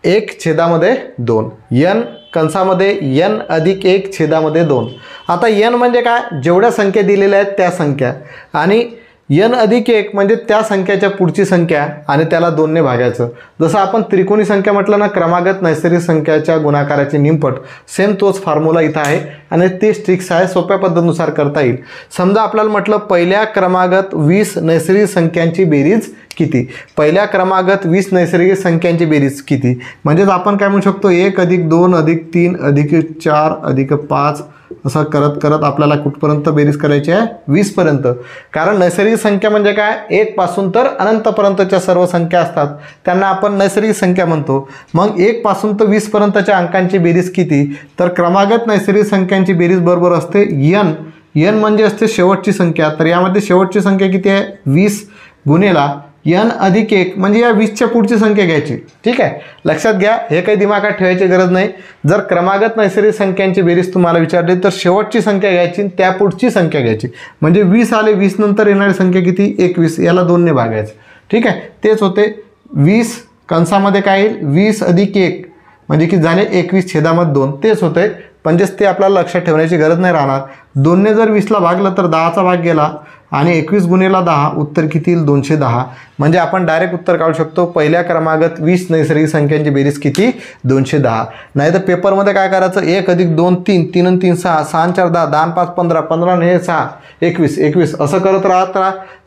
1 छेदामध्ये 2, n कंसामध्ये n अधिक 1 छेदामध्ये 2। आता n म्हणजे काय, जेवढ्या संख्या दिलेल्या आहेत त्या संख्या आणि n अधिक 1 म्हणजे त्या संख्याच्या पुढची संख्या आणि त्याला 2 ने भागायचं। जसं आपण त्रिकोणी संख्या म्हटलं ना, क्रमागत नैसर्गिक संख्याच्या गुणाकाराचे निमपट, सेम तोच फॉर्म्युला इथं आहे आणि तेच ट्रिक्स आहे, सोप्या पद्धतीनुसार करता येईल। समजा आपल्याला म्हटलं पहिल्या क्रमागत 20 नैसर्गिक संख्यांची बेरीज किती, पहिल्या क्रमागत 20 नैसर्गिक संख्यांची बेरीज किती, म्हणजेच आपण काय म्हणू शकतो 1 अधिक 2 अधिक 3 अधिक 4 अधिक 5 असं करत करत आपल्याला कुठपर्यंत बेरीज करायची आहे 20 पर्यंत। कारण नैसर्गिक संख्या म्हणजे काय, 1 पासून तर अनंतपर्यंतच्या सर्व संख्या असतात त्यांना आपण नैसर्गिक संख्या म्हणतो। मग 1 पासून तर 20 पर्यंतच्या अंकांची बेरीज किती, तर क्रमागत नैसर्गिक संख्यांची बेरीज बरोबर असते n, n म्हणजे असते शेवटची संख्या। तर यामध्ये शेवटची संख्या किती आहे 20 गुणिला n अधिक 1 म्हणजे या 20च्या पुढची संख्या घ्यायची। ठीक आहे, लक्षात घ्या, हे काही दिमागात ठेवायची गरज नाही। जर क्रमागत नैसर्गिक संख्यांची बेरीज तुम्हाला विचारली तर शेवटची संख्या घ्यायची आणि त्या पुढची संख्या घ्यायची। म्हणजे 20 आले, 20 नंतर येणारी संख्या किती 21, याला 2 ने भागायचं। ठीक आहे, तेच होते 20 कंसामध्ये काय येईल 20 अधिक 1 म्हणजे की झाले 21 छेदामध्ये 2, तेच होते। म्हणजेच ते आपल्याला लक्षात ठेवण्याची गरज नाही राहणार। 2 ने जर 20ला भागलं तर 10चा भाग गेला आणि 21 गुणिला 10 उत्तर किती येईल 210। म्हणजे आपण डायरेक्ट उत्तर काढू शकतो पहिल्या क्रमागत 20 नैसर्गिक संख्यांची बेरीज किती 210। नाही तर पेपरमध्ये काय करायचं 1 अधिक 2 3, 3 आणि 3 6, 6 आणि 4 10, 10 आणि 5 15, 15 आणि 6 21, 21 असं करत राहत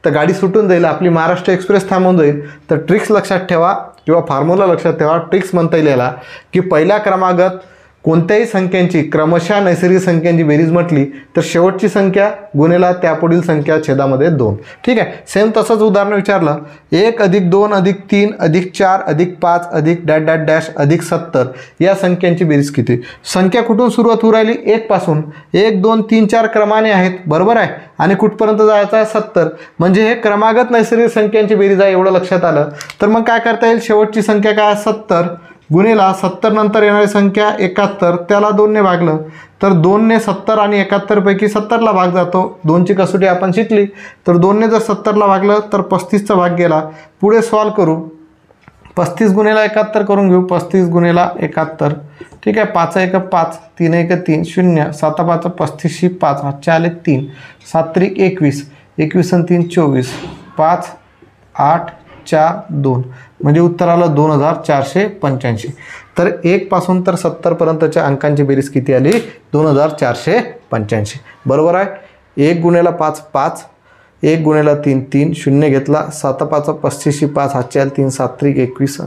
तर गाडी सुटून जाईल, आपली महाराष्ट्र एक्सप्रेस थांबून जाईल। तर ट्रिक्स लक्षात ठेवा किंवा फॉर्म्युला लक्षात ठेवा, ट्रिक्स म्हणता येईल याला की पहिल्या क्रमागत कोणत्याही संख्यांची क्रमशः नैसर्गिक संख्यांची बेरीज म्हटली तर शेवटची संख्या गुणिला त्यापुढील संख्या छेदामध्ये 2। ठीक आहे, सेम तसंच उदाहरण विचारलं 1 अधिक 2 अधिक 3 अधिक 4 अधिक 5 अधिक डॅश डॅश डॅश अधिक 70 या संख्यांची बेरीज किती। संख्या कुठून सुरुवात होऊ राहिली 1 पासून, 1 2 3 4 क्रमाने आहेत बरोबर आहे आणि कुठपर्यंत जायचं आहे 70, म्हणजे हे क्रमागत नैसर्गिक संख्यांची बेरीज आहे एवढं लक्षात आलं। तर मग काय करता येईल शेवटची संख्या काय 70 गुणिला 70 नंतर येणारी संख्या 71, त्याला 2 ने भागलं तर 2 ने 70 आणि 71 पैकी 70 ला भाग जातो। 2ची कसोटी आपण शिकली, तर 2 ने जर 70 ला भागलं तर 35चा भाग गेला। पुढे सॉल्व करू, 35 गुणिला 71 करून घेऊ, 35 गुणिला 71। ठीक आहे, 5 1 5, 3 1 3 0, 7 5 35, 5 5 आले 3, 7 3 21, 21 आणि 3 24, 5 8 4 2 म्हणजे उत्तर आलं 2485। तर 1 पासून तर 70 पर्यंतच्या अंकांची बेरीज किती आली 2485 बरोबर आहे। 1 गुणिला 5 5, 1 गुणिला 3 3, 0 घेतला, 7 5 35, 5 हातचे आले 3, 7 3 21,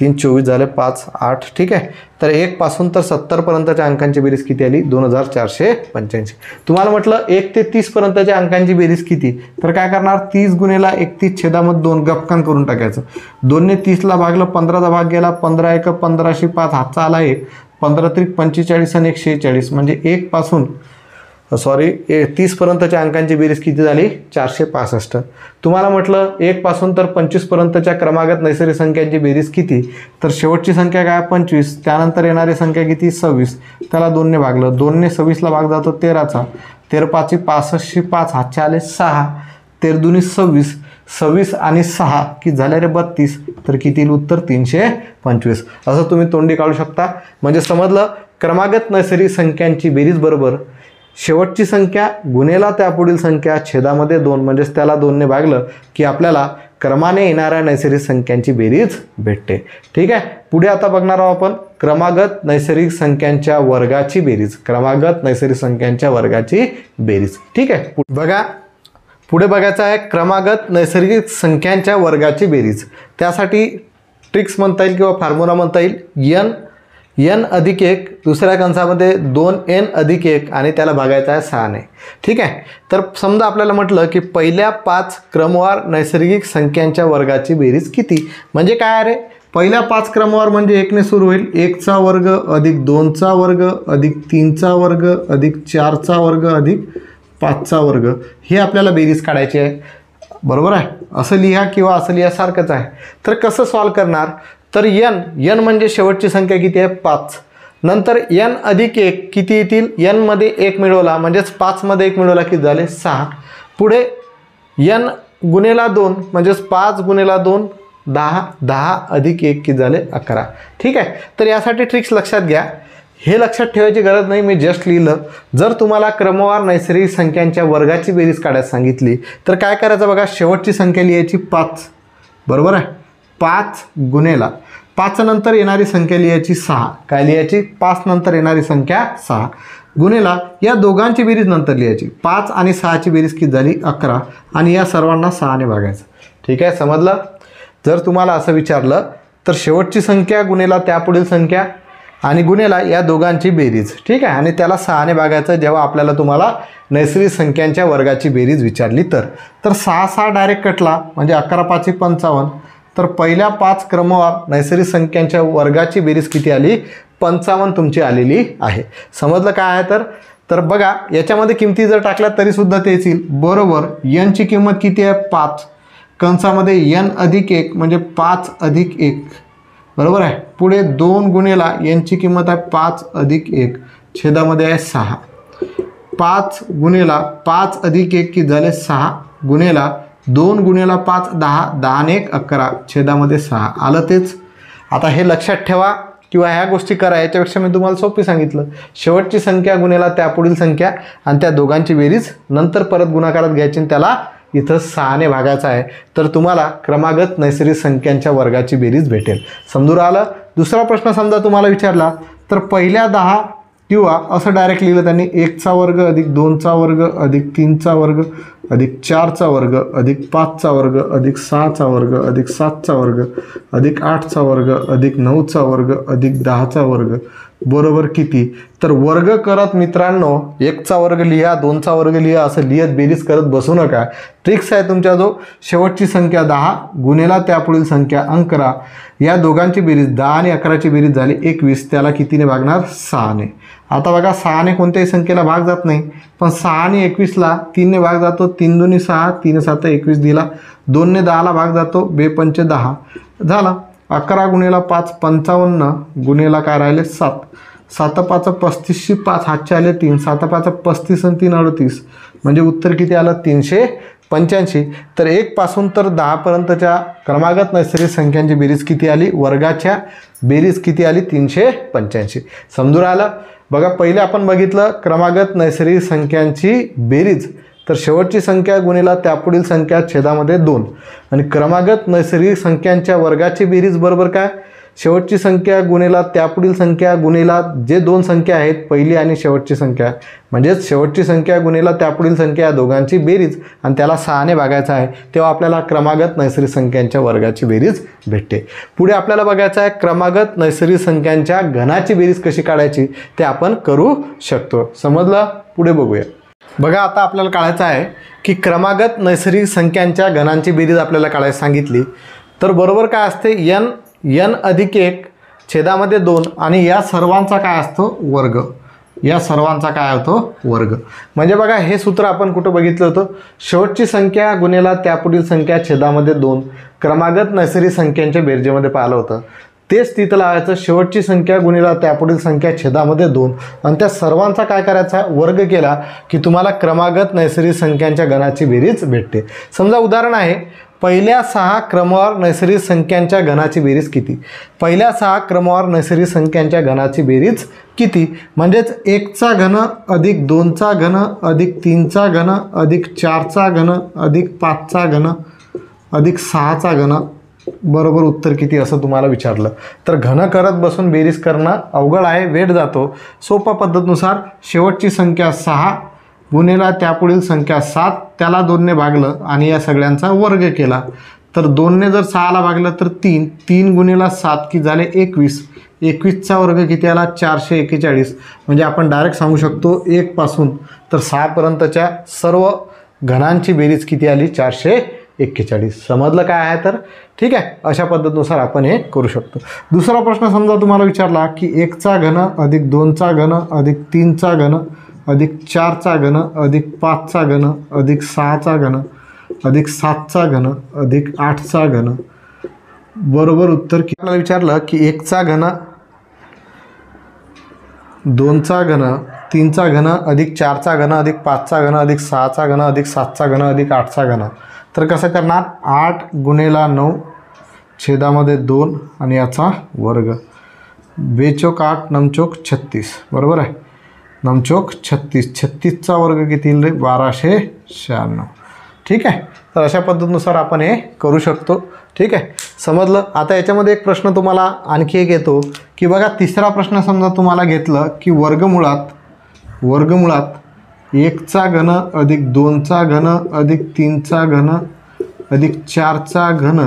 3 24 झाले 5 8 ठीक आहे. तर 1 पासून तर 70 पर्यंतच्या अंकांची बेरीज किती आली 2485. तुम्हाला म्हटलं 1 ते 30 पर्यंतच्या अंकांची बेरीज किती, तर काय करणार 30 गुणिला 31 छेदामध्ये 2 गपकान करून टाकायचं. 2 ने 30 ला भागलं 15चा भाग गेला 15 1 1505 हातचा आला 1 15 त्रिक 45 आणि 146 म्हणजे 1 पासून 30 पर्यंतच्या अंकांची बेरीज किती झाली 465. तुम्हाला म्हटलं 1 पासून तर 25 पर्यंतच्या क्रमागत नैसर्गिक संख्यांची बेरीज किती, तर शेवटची संख्या काय 25, त्यानंतर येणारी संख्या किती 26, त्याला 2 ने भागलं 2 ने 26 ला भाग जातो 13चा 13 5 65 5 हातचे आले 6 13 दुनी 26 26 आणि 6 किती झाले रे 32, तर किती उत्तर 325. असं तुम्ही तोंडी काढू शकता. म्हणजे समजलं क्रमागत नैसर्गिक संख्यांची बेरीज बरोबर शेवटची संख्या गुणेला त्यापुढील संख्या छेदामध्ये 2 म्हणजेच त्याला 2 ने भागलं की आपल्याला क्रमाने येणाऱ्या नैसर्गिक संख्यांची बेरीज भेटते. ठीक आहे. पुढे आता बघणार आहोत आपण क्रमागत नैसर्गिक संख्यांच्या वर्गाची बेरीज. क्रमागत नैसर्गिक संख्यांच्या वर्गाची बेरीज. ठीक आहे. बघा पुढे बघायचं आहे क्रमागत नैसर्गिक संख्यांच्या वर्गाची बेरीज. त्यासाठी ट्रिक्स म्हणता येईल किंवा फॉर्म्युला म्हणता येईल n अधिक 1 दुसऱ्या कंसामध्ये 2n अधिक 1 आणि त्याला भागायचं आहे 6 ने. ठीक आहे. तर समजा आपल्याला म्हटलं की पहिल्या 5 क्रमवार नैसर्गिक संख्यांच्या वर्गाची बेरीज किती, म्हणजे काय रे पहिल्या 5 क्रमवार म्हणजे 1 ने सुरू होईल 1 चा वर्ग अधिक 2 चा वर्ग अधिक 3 चा वर्ग अधिक 4 चा वर्ग अधिक 5 चा वर्ग हे आपल्याला बेरीज काढायची आहे. बरोबर आहे. असं लिहा किंवा असं लिहा सारखंच आहे. तर कसं सॉल्व करणार, तर n म्हणजे शेवटची संख्या किती आहे 5, नंतर n अधिक 1 किती येतील, n मध्ये 1 मिळवला म्हणजेच 5 मध्ये 1 मिळवला किती झाले 6, पुढे n गुणेला 2 म्हणजेच 5 गुणेला 2 10 10 अधिक 1 किती झाले 11. ठीक आहे. तर यासाठी ट्रिक्स लक्षात घ्या. हे लक्षात ठेवायची गरज नाही, मी जस्ट लिहिलं. जर तुम्हाला क्रमवार नैसर्गिक संख्यांच्या वर्गाची बेरीज काढायला सांगितली तर काय करायचं बघा, शेवटची संख्या लिहायची 5. बरोबर आहे. 5 गुणेला 5 नंतर येणारी संख्या लिहायची 6. काय लिहायची 5 नंतर येणारी संख्या 6 गुणेला या दोघांची बेरीज नंतर लिहायची 5 आणि 6ची बेरीज किती झाली 11 आणि या सर्वांना 6 ने भागायचं. ठीक आहे. समजलं. जर तुम्हाला असं विचारलं तर शेवटची संख्या गुणेला त्यापुढील संख्या आणि गुणेला या दोघांची बेरीज. ठीक आहे. आणि त्याला 6 ने भागायचं जेव्हा आपल्याला तुम्हाला नैसर्गिक संख्यांच्या वर्गाची बेरीज विचारली तर 6 6 डायरेक्ट कटला म्हणजे 11 5 55. तर पहिल्या 5 क्रमवार नैसर्गिक संख्यांच्या वर्गाची बेरीज किती आली 55 तुमची आलेली आहे. समजलं काय आहे तर बघा याच्यामध्ये किमती जर टाकल्या तरीसुद्धा तेच येईल. बरोबर. n ची किंमत किती आहे 5 कंसामध्ये n अधिक 1 म्हणजे 5 अधिक 1. बरोबर आहे. पुढे 2 गुणेला n ची किंमत आहे 5 अधिक 1 छेदामध्ये आहे 6. 5 गुणेला 5 अधिक 1 किती झाले 6 गुणेला 2 गुणेला 5 10 10 ने 1 11 छेदामध्ये 6 आलं तेच. आता हे लक्षात ठेवा किंवा ह्या गोष्टी करा. याच्यापेक्षा मी तुम्हाला सोपी सांगितलं. शेवटची संख्या गुणेला त्यापुढील संख्या आणि त्या दोघांची बेरीज नंतर परत गुणाकारात घ्यायची आणि त्याला इथं 6 ने भागायचं आहे. तर तुम्हाला क्रमागत नैसर्गिक संख्यांच्या वर्गाची बेरीज भेटेल. समजून आलं. दुसरा प्रश्न समजा तुम्हाला विचारला तर पहिल्या 10 किंवा असं डायरेक्ट लिहिलं त्यांनी 1 चा वर्ग अधिक 2 चा वर्ग अधिक 3 चा वर्ग अधिक 4 चा वर्ग अधिक 5 चा वर्ग अधिक 6 चा वर्ग अधिक 7 चा वर्ग अधिक 8 चा वर्ग अधिक 9 चा वर्ग अधिक 10 चा वर्ग बरोबर किती. तर वर्ग करत मित्रांनो 1 चा वर्ग लिहा 2 चा वर्ग लिहा असं लिहत बेरीज करत बसू नका. ट्रिक्स आहे तुमच्या जो शेवटची संख्या 10 गुणेला त्यापुढील संख्या 11 या दोघांची बेरीज 10 आणि 11ची बेरीज झाली 21 त्याला कितीने भागणार 6 ने. आता बघा 6 ने कोणत्याही संख्येला भाग जात नाही पण 6 ने 21 ला 3 ने भाग जातो 3 दुनी 6 3 7 21 दिला 2 ने 10 ला भाग जातो 2 पंच 10 झाला. 11 गुणेला 5 55 गुणेला काय राहिले 7 7 5 35 5 हातचे आले 3 7 5 35 आणि 3 38 म्हणजे उत्तर किती आलं 385. तर 1 पासून तर 10 पर्यंतच्या क्रमागत नैसर्गिक संख्यांची बेरीज किती आली वर्गाच्या बेरीज किती आली 385. समजून आलं. बघा पहिले आपण बघितलं क्रमागत नैसर्गिक संख्यांची बेरीज तर शेवटची संख्या गुणेला त्यापुढील संख्या छेदामध्ये 2 आणि क्रमागत नैसर्गिक संख्यांच्या वर्गाची बेरीज बरोबर काय शेवटची संख्या गुणिला त्यापुढील संख्या गुणिला जे दोन संख्या आहेत, पहिली आणि शेवटची संख्या, म्हणजेच शेवटची संख्या गुणिला त्यापुढील संख्या या दोघांची बेरीज आणि त्याला 6ने भागायचं आहे, तेव्हा आपल्याला क्रमागत नैसर्गिक संख्यांच्या वर्गाची बेरीज भेटते. पुढे आपल्याला बघायचं आहे क्रमागत नैसर्गिक संख्यांच्या घनाची बेरीज कशी काढायची ते आपण करू शकतो. समजलं? पुढे बघूया. बघा, आता आपल्याला काढायचं आहे की क्रमागत नैसर्गिक संख्यांच्या घनांची बेरीज आपल्याला काढायला सांगितली तर बरोबर काय असते, n अधिक 1 छेदामध्ये 2 आणि या सर्वांचा काय असतो वर्ग. या सर्वांचा काय होतो वर्ग. म्हणजे बघा, हे सूत्र आपण कुठं बघितलं होतं, शेवटची संख्या गुणिला त्यापुढील संख्या छेदामध्ये 2 क्रमागत नैसर्गिक संख्यांच्या बेरजेमध्ये पाहिलं होतं. तेच तिथं लावायचं, शेवटची संख्या गुणिला त्यापुढील संख्या छेदामध्ये 2 आणि त्या सर्वांचा काय करायचा वर्ग केला की तुम्हाला क्रमागत नैसर्गिक संख्यांच्या घनाची बेरीज भेटते. समजा उदाहरण आहे, पहिल्या 6 क्रमवार नैसर्गिक संख्यांच्या घनाची बेरीज किती. पहिल्या 6 क्रमवार नैसर्गिक संख्यांच्या घनाची बेरीज किती, म्हणजेच 1चा घन अधिक 2चा घन अधिक 3चा घन अधिक 4चा घन अधिक 5चा घन अधिक 6चा घन बरोबर उत्तर किती असं तुम्हाला विचारलं तर घन करत बसून बेरीज करणं अवघड आहे, वेळ जातो. सोपा पद्धतीनुसार शेवटची संख्या 6 गुणिला त्यापुढील संख्या 7 त्याला 2ने भागलं आणि या सगळ्यांचा वर्ग केला तर 2ने जर 6ला भागलं तर 3 गुणिला 7 की झाले 21. 21चा वर्ग किती आला 441. म्हणजे आपण डायरेक्ट सांगू शकतो 1 पासून तर 6 पर्यंतच्या सर्व घनांची बेरीज किती आली 441. समजलं काय आहे तर ठीक आहे. अशा पद्धतीनुसार आपण हे करू शकतो. दुसरा प्रश्न समजा तुम्हाला विचारला की 1चा घन अधिक 2चा घन अधिक 3चा घन अधिक 4चा घन अधिक 5चा घन अधिक 6चा घन अधिक 7चा घन अधिक 8चा घन बरोबर उत्तर किती. आपल्याला विचारलं की 1चा घन 2चा घन 3चा घन अधिक 4चा घन अधिक 5चा घन अधिक 6चा घन अधिक 7चा घन अधिक 8चा घन तर कसं करणार 8 गुणिला 9 छेदामध्ये 2 आणि याचा वर्ग. 2 चोक 8 9 चोक 36 बरोबर आहे. 9 चोक 36. 36चा वर्ग किती येईल रे 1296. ठीक आहे. तर अशा पद्धतीनुसार आपण हे करू शकतो. ठीक आहे, समजलं. आता याच्यामध्ये एक प्रश्न तुम्हाला आणखी एक येतो की बघा, तिसरा प्रश्न समजा तुम्हाला घेतलं की वर्गमुळात 1चा घन अधिक 2चा घन अधिक 3चा घन अधिक 4चा घन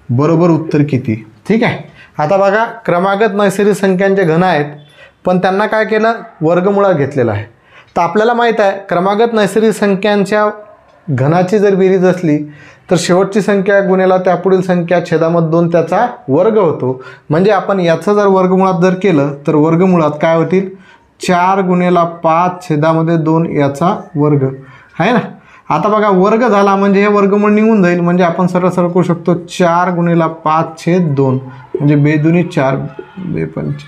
बरोबर उत्तर किती. ठीक आहे. आता बघा, क्रमागत नैसर्गिक संख्यांचे घन आहेत पण त्यांना काय केलं वर्गमुळात घेतलेला आहे. तर आपल्याला माहीत आहे क्रमागत नैसर्गिक संख्यांच्या घनाची जर बेरीज असली तर शेवटची संख्या गुणिला त्यापुढील संख्या छेदामध्ये 2 त्याचा वर्ग होतो. म्हणजे आपण याचं जर वर्गमुळात जर केलं तर वर्गमुळात काय होतील 4 गुणिला 5 छेदामध्ये 2 याचा वर्ग आहे ना. आता बघा, वर्ग झाला म्हणजे हे वर्गमूळ निघून जाईल. म्हणजे आपण सरळ सरळ करू शकतो 4 गुणिला 5 छेद 2 म्हणजे 2 दुनी 4 2 पंच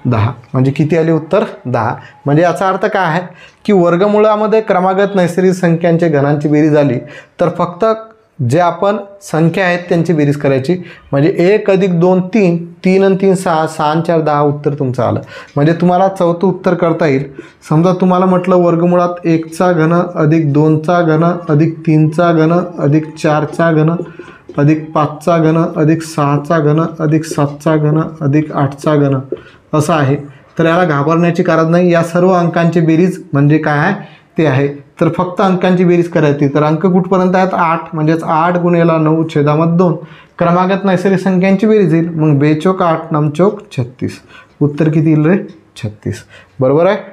10 म्हणजे किती आले उत्तर 10. म्हणजे याचा अर्थ काय आहे की वर्गमुळामध्ये क्रमागत नैसर्गिक संख्यांच्या घनांची बेरीज आली तर फक्त जे आपण संख्या आहेत त्यांची बेरीज करायची. म्हणजे 1 अधिक 2 3 3 आणि 3 6 6 आणि 4 10 उत्तर तुमचं आलं. म्हणजे तुम्हाला चौथं उत्तर करता येईल. समजा तुम्हाला म्हटलं वर्गमुळात 1चा घन अधिक 2चा घन अधिक 3चा घन अधिक 4चा घन अधिक 5चा घन अधिक 6चा घन अधिक 7चा घन अधिक 8चा घन असं आहे. तर याला घाबरण्याची कारण नाही. या सर्व अंकांची बेरीज म्हणजे काय आहे ते आहे. तर फक्त अंकांची बेरीज करायची. तर अंक कुठपर्यंत आहेत 8 म्हणजेच 8 गुणिला 9 छेदामध्ये 2 क्रमागत नैसर्गिक संख्यांची बेरीज येईल. मग 2 चोक 8 9 चोक 36 उत्तर किती येईल रे 36 बरोबर आहे.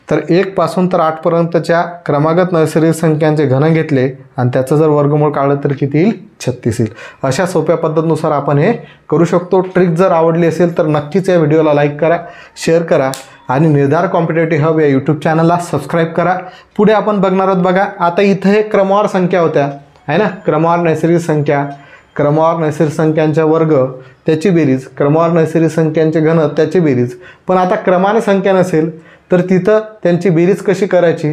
तर 1 पासून तर 8 पर्यंतच्या क्रमागत नैसर्गिक संख्यांचे घन घेतले आणि त्याचं जर वर्गमूळ काढलं तर किती येईल 36 येईल. अशा सोप्या पद्धतीनुसार आपण हे करू शकतो. ट्रिक जर आवडली असेल तर नक्कीच या व्हिडिओला लाईक करा, शेअर करा आणि निर्धार कॉम्पिटेटिव्ह हब या यूट्यूब चॅनलला सबस्क्राईब करा. पुढे आपण बघणार आहोत बघा, आता इथं हे क्रमवार संख्या होत्या आहे ना, क्रमवार नैसर्गिक संख्या, क्रमवार नैसर्गिक संख्यांचा वर्ग त्याची बेरीज, क्रमवार नैसर्गिक संख्यांचे घन त्याची बेरीज. पण आता क्रमाने संख्या नसेल तर तिथं त्यांची बेरीज कशी करायची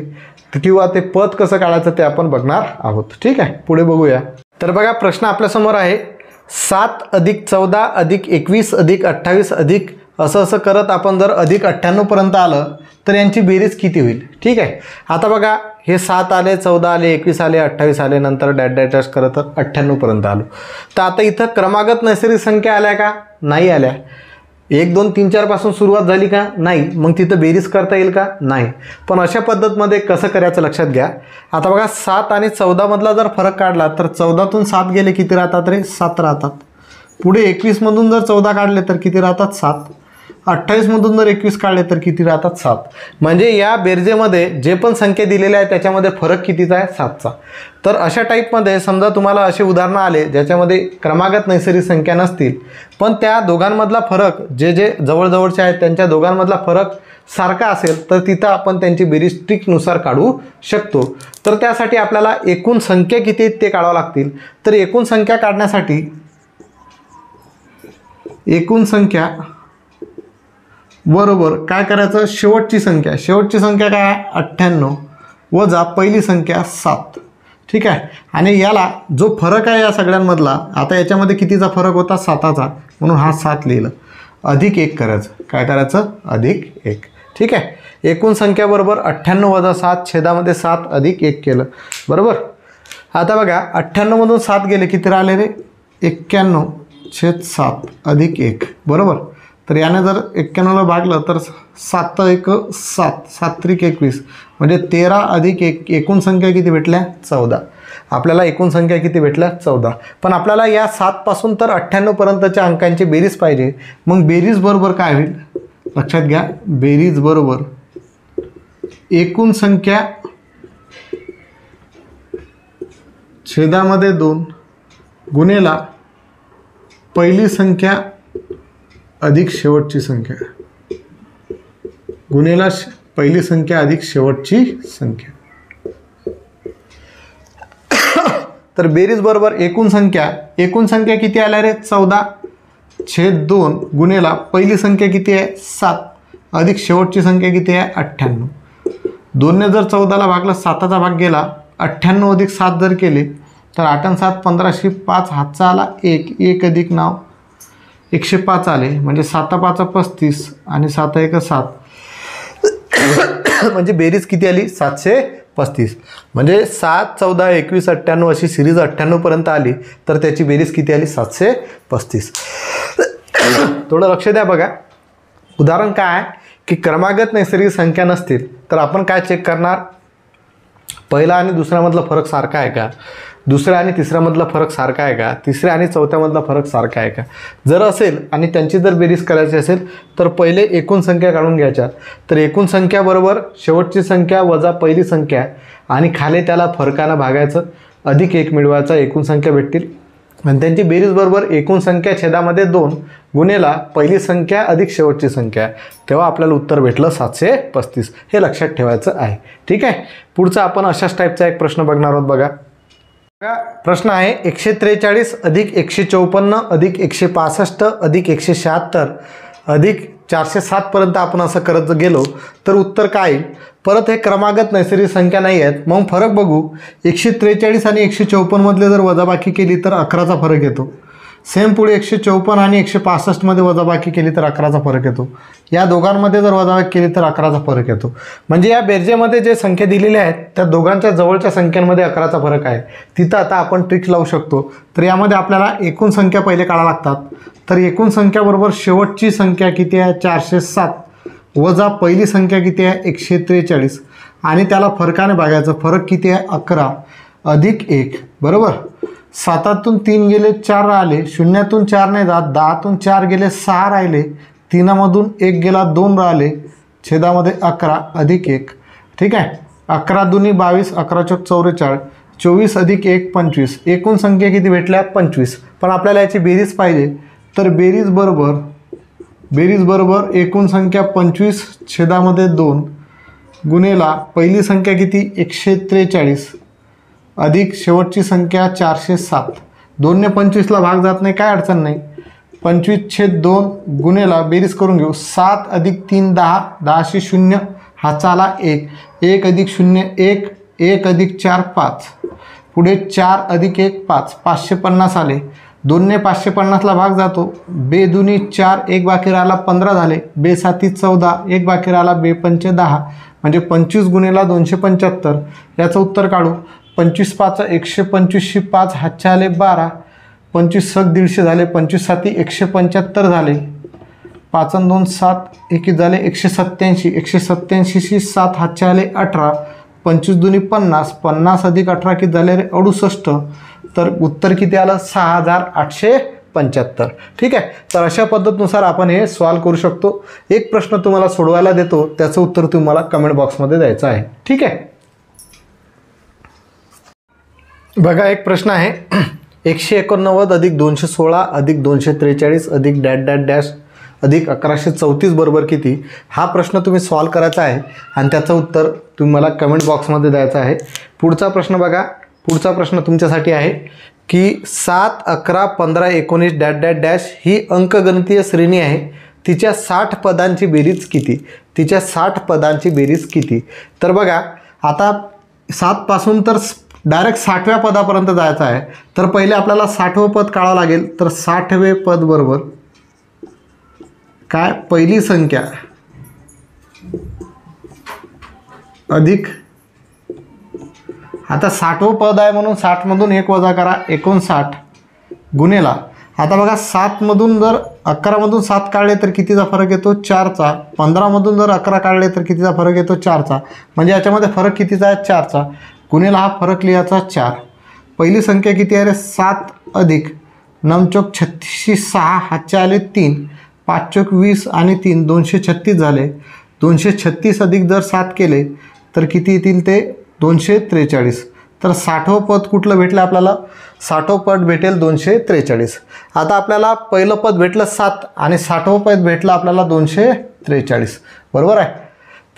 किंवा ते पद कसं काढायचं ते आपण बघणार आहोत. ठीक आहे, पुढे बघूया. तर बघा, प्रश्न आपल्यासमोर आहे 7 अधिक 14 अधिक 21 अधिक 28 अधिक असं करत आपण जर अधिक 98 पर्यंत आलं तर यांची बेरीज किती होईल. ठीक आहे. आता बघा, हे 7 आले, 14 आले, 21 आले, 28 आले, नंतर डॅश डॅश डॅश करत 98 पर्यंत आलो. तर आता इथं क्रमागत नैसर्गिक संख्या आल्या का नाही आल्या. 1 2 3 4 पासून सुरुवात झाली का? नाही. मग तिथं बेरीज करता येईल का? नाही. पण अशा पद्धतमध्ये कसं करायचं लक्षात घ्या. आता बघा 7 आणि 14 मधला जर फरक काढला तर 14तून 7 गेले किती राहतात रे? 7 राहतात. पुढे 21 मधून जर 14 काढले तर किती राहतात? 7. 28 मधून जर 21 काढले तर किती राहतात? 7. म्हणजे या बेरजेमध्ये जे पण संख्या दिलेल्या आहेत त्याच्यामध्ये फरक कितीचा आहे? 7चा. तर अशा टाईपमध्ये समजा तुम्हाला असे उदाहरणं आले ज्याच्यामध्ये क्रमागत नैसर्गिक संख्या नसतील पण त्या दोघांमधला फरक जे जवळजवळचे आहेत त्यांच्या दोघांमधला फरक सारखा असेल तर तिथं आपण त्यांची बेरीज ट्रिकनुसार काढू शकतो. तर त्यासाठी आपल्याला एकूण संख्या किती आहेत ते काढावं लागतील. तर एकूण संख्या काढण्यासाठी एकूण संख्या बरोबर काय करायचं? शेवटची संख्या काय आहे? 98 वजा पहिली संख्या 7. ठीक आहे. आणि याला जो फरक आहे या सगळ्यांमधला, आता याच्यामध्ये कितीचा फरक होता? 7चा, म्हणून हा 7 लिहिलं. अधिक 1 करायचं. काय करायचं? अधिक 1. ठीक आहे. एकूण संख्या बरोबर 98 वजा 7 छेदामध्ये 7 अधिक 1 केलं. बरोबर. आता बघा 98 मधून 7 गेले किती राहिले रे? 91/7 अधिक 1. बरोबर. तर याने जर 91ला भागलं तर 7 1 7 7 त्रिक 21 म्हणजे 13 अधिक 1. एकूण संख्या किती भेटल्या? 14. आपल्याला एकूण संख्या किती भेटल्या? 14. पण आपल्याला या 7 पासून तर 98 पर्यंतच्या अंकांची बेरीज पाहिजे. मग बेरीज बरोबर काय होईल? लक्षात घ्या. बेरीज बरोबर एकूण संख्या छेदामध्ये 2 गुणेला पहिली संख्या अधिक शेवटची संख्या गुणेला पहिली संख्या अधिक शेवटची संख्या. तर बेरीज बरोबर एकूण संख्या किती आल्या रे? 14/2 गुणेला पहिली संख्या किती आहे? 7 अधिक शेवटची संख्या किती आहे? 98. 2ने जर 14ला भागलं 7चा भाग गेला. 98 अधिक 7 जर केले तर 8 आणि 7 15 5 हातचा आला 1 1 अधिक नाव 105 आले. म्हणजे 7 5 35 आणि 7 1 7 म्हणजे बेरीज किती आली? 735. म्हणजे 7 14 21 98 अशी सिरीज 98 पर्यंत आली तर त्याची बेरीज किती आली? 735. थोडं लक्ष द्या. बघा उदाहरण काय आहे की क्रमागत नैसर्गिक संख्या नसतील तर आपण काय चेक करणार? पहिला आणि दुसऱ्यामधला फरक सारखा आहे का? दुसऱ्या आणि तिसऱ्यामधला फरक सारखा आहे का? तिसऱ्या आणि चौथ्यामधला फरक सारखा आहे का? जर असेल आणि त्यांची जर बेरीज करायची असेल तर पहिले एकूण संख्या काढून घ्यायच्या. तर एकूण संख्या बरोबर शेवटची संख्या वजा पहिली संख्या आणि खाली त्याला फरकानं भागायचं. अधिक 1 मिळवायचा. एकूण संख्या भेटतील. आणि त्यांची बेरीज बरोबर एकूण संख्या छेदामध्ये 2 गुणेला पहिली संख्या अधिक शेवटची संख्या. तेव्हा आपल्याला उत्तर भेटलं 735. हे लक्षात ठेवायचं आहे. ठीक आहे. पुढचा आपण अशाच टाईपचा एक प्रश्न बघणार आहोत. बघा प्रश्न आहे 143 अधिक 154 अधिक 165 अधिक 176 अधिक 407 पर्यंत आपण असं करत गेलो तर उत्तर काय येईल? परत हे क्रमागत नैसर्गिक संख्या नाही आहेत. मग फरक बघू. 143 आणि 154 मधले जर वजाबाकी केली तर 11चा फरक येतो. सेम पुढे 154 आणि 165 मध्ये वजाबाकी केली तर 11चा फरक येतो. या दोघांमध्ये जर वजाबाकी केली तर 11चा फरक येतो. म्हणजे या बेरजेमध्ये जे संख्या दिलेल्या आहेत त्या दोघांच्या जवळच्या संख्यांमध्ये 11चा फरक आहे. तिथं आता आपण ट्रिक्स लावू शकतो. तर यामध्ये आपल्याला एकूण संख्या पहिले काढायला लागतात. तर एकूण संख्या बरोबर शेवटची संख्या किती आहे? 407 वजा पहिली संख्या किती आहे? 143 आणि त्याला फरकाने भागायचं. फरक किती आहे? 11 अधिक 1. बरोबर. 7तून 3 गेले 4 राहिले. 0तून 4 नाही जात. 10तून 4 गेले 6 राहिले. 3मधून 1 गेला 2 राहिले. छेदामध्ये 11 अधिक 1. ठीक आहे. 11 दूनी 22 11 चौक 44 24 अधिक 1 25. एकूण संख्या किती भेटल्या? 25. पण आपल्याला याची बेरीज पाहिजे. तर बेरीज बरोबर एकूण संख्या 25 छेदामध्ये 2 गुणेला पहिली संख्या किती? 143 अधिक शेवटची संख्या 407. 2ने 25ला भाग जात नाही. काय अडचण नाही. 25/2 गुणेला बेरीज करून घेऊ. 7 अधिक 3 10 10 0 हाचा आला 1 1 अधिक 0 1 1 अधिक 4 5. पुढे 4 अधिक 1 5 550 आले. 2ने 550ला भाग जातो. बे दुनी 4 1 बाकी राहिला 15 झाले. बे 7 14 1 बाकी राहिला. बे 5 10 म्हणजे 25 गुणेला 275. याचं उत्तर काढू. 25 5 125 5 हातच्या आले 12 25 सक 150 झाले, 25 साती 175 झाले, 5 आणि 2 7 21 झाले 187, 187शी 7 हातचे आले 18, 25 दुनी 50, 50 अधिक 18 किती झाले रे 68, तर उत्तर किती आलं 6875. ठीक आहे, तर अशा पद्धतीनुसार आपण हे सॉल्व करू शकतो. एक प्रश्न तुम्हाला सोडवायला देतो, त्याचं उत्तर तुम्हाला कमेंट बॉक्समध्ये द्यायचं आहे. ठीक आहे, बघा एक प्रश्न आहे 189 अधिक 216 अधिक 243 अधिक डॅश डॅश डॅश अधिक 1134 बरोबर किती, हा प्रश्न तुम्ही सॉल्व करायचा आहे आणि त्याचं उत्तर तुम्हाला कमेंट बॉक्समध्ये द्यायचं आहे. पुढचा प्रश्न बघा, पुढचा प्रश्न तुमच्यासाठी आहे की 7 11 15 19 डॅश डॅश डॅश ही अंकगणितीय श्रेणी आहे, तिच्या 60 पदांची बेरीज किती, तिच्या 60 पदांची बेरीज किती. तर बघा आता 7 पासून तर डायरेक्ट 60व्या पदापर्यंत जायचं आहे, तर पहिले आपल्याला 60वं पद काढावं लागेल. तर 60वे पद बरोबर काय, पहिली संख्या अधिक, आता 60वं पद आहे म्हणून 60मधून 1 वजा करा 59 गुणेला, आता बघा 7मधून जर 11मधून 7 काढले तर कितीचा फरक येतो 4चा, 15मधून जर 11 काढले तर कितीचा फरक येतो 4चा, म्हणजे याच्यामध्ये फरक कितीचा आहे 4चा, गुणेला हा फरक लिहायचा 4. पहिली संख्या किती आहे रे 7 अधिक 9 चौक 36 6 हातचे आले 3, 5 चौक 20 आणि 3 236 झाले. 236 अधिक जर 7 केले तर किती येतील ते 243. तर 60वं पद कुठलं भेटलं आपल्याला, 60वं पद भेटेल 243. आता आपल्याला पहिलं पद भेटलं 7 आणि 60वं पद भेटलं आपल्याला 243 बरोबर आहे.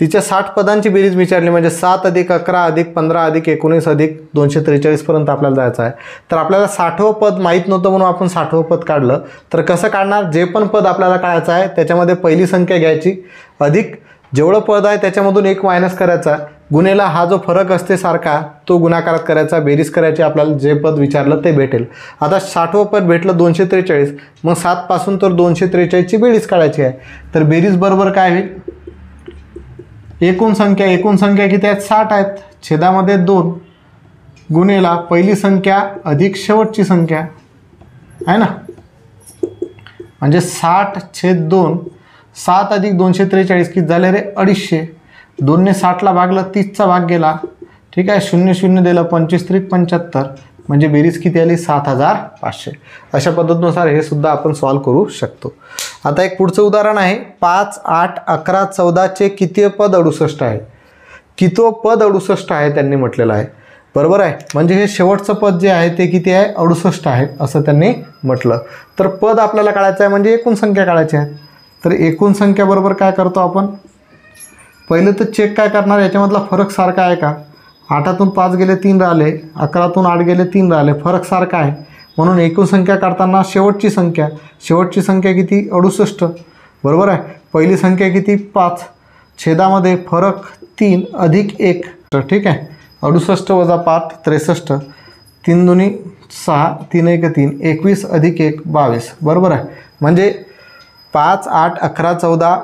तिच्या 60 पदांची बेरीज विचारली म्हणजे 7 अधिक 11 अधिक 15 अधिक 19 अधिक 243 पर्यंत आपल्याला जायचं आहे. तर आपल्याला 60वं पद माहीत नव्हतं म्हणून आपण 60वं पद काढलं. तर कसं काढणार, जे पण पद आपल्याला काढायचं आहे त्याच्यामध्ये पहिली संख्या घ्यायची अधिक जेवढं पद आहे त्याच्यामधून 1 मायनस करायचा, गुणेला हा जो फरक असते सारखा तो गुणाकारात करायचा, बेरीज करायची, आपल्याला जे पद विचारलं ते भेटेल. आता 60वं पद भेटलं 243, मग 7 पासून तर 243ची बेरीज काढायची आहे. तर बेरीज बरोबर काय होईल, एकूण संख्या किती आहेत 60 आहेत, छेदामध्ये 2 गुणेला पहिली संख्या अधिक शेवटची संख्या आहे ना, म्हणजे 60/2, 7 अधिक 243 किती झाले रे 250, 2ने 60ला भागलं 30चा भाग गेला. ठीक आहे, 0 0 दिलं 25 3 75, म्हणजे बेरीज किती आली 7500. अशा पद्धतीनुसार हे सुद्धा आपण सॉल्व करू शकतो. आता एक पुढचं उदाहरण आहे 5 8 11 14चे किती पद 68 आहे, किती पद 68 आहे त्यांनी म्हटलेलं आहे बरोबर आहे. म्हणजे हे शेवटचं पद जे आहे ते किती आहे 68 आहे असं त्यांनी म्हटलं. तर पद आपल्याला काढायचं आहे म्हणजे एकूण संख्या काढायची आहे. तर एकूण संख्या बरोबर काय करतो आपण, पहिले तर चेक काय करणार याच्यामधला फरक सारखा आहे का, 8तून 5 गेले 3 राहिले, 11तून 8 गेले 3 राहिले, फरक सारखा आहे म्हणून एकूण संख्या काढताना शेवटची संख्या किती 68 बरोबर आहे. पहिली संख्या किती 5, छेदामध्ये फरक 3 अधिक 1. ठीक आहे, 68 वजा 5 63, 3 दुनी 6 3 1 3, 21 अधिक 1 22 बरोबर आहे. म्हणजे 5 8 11 14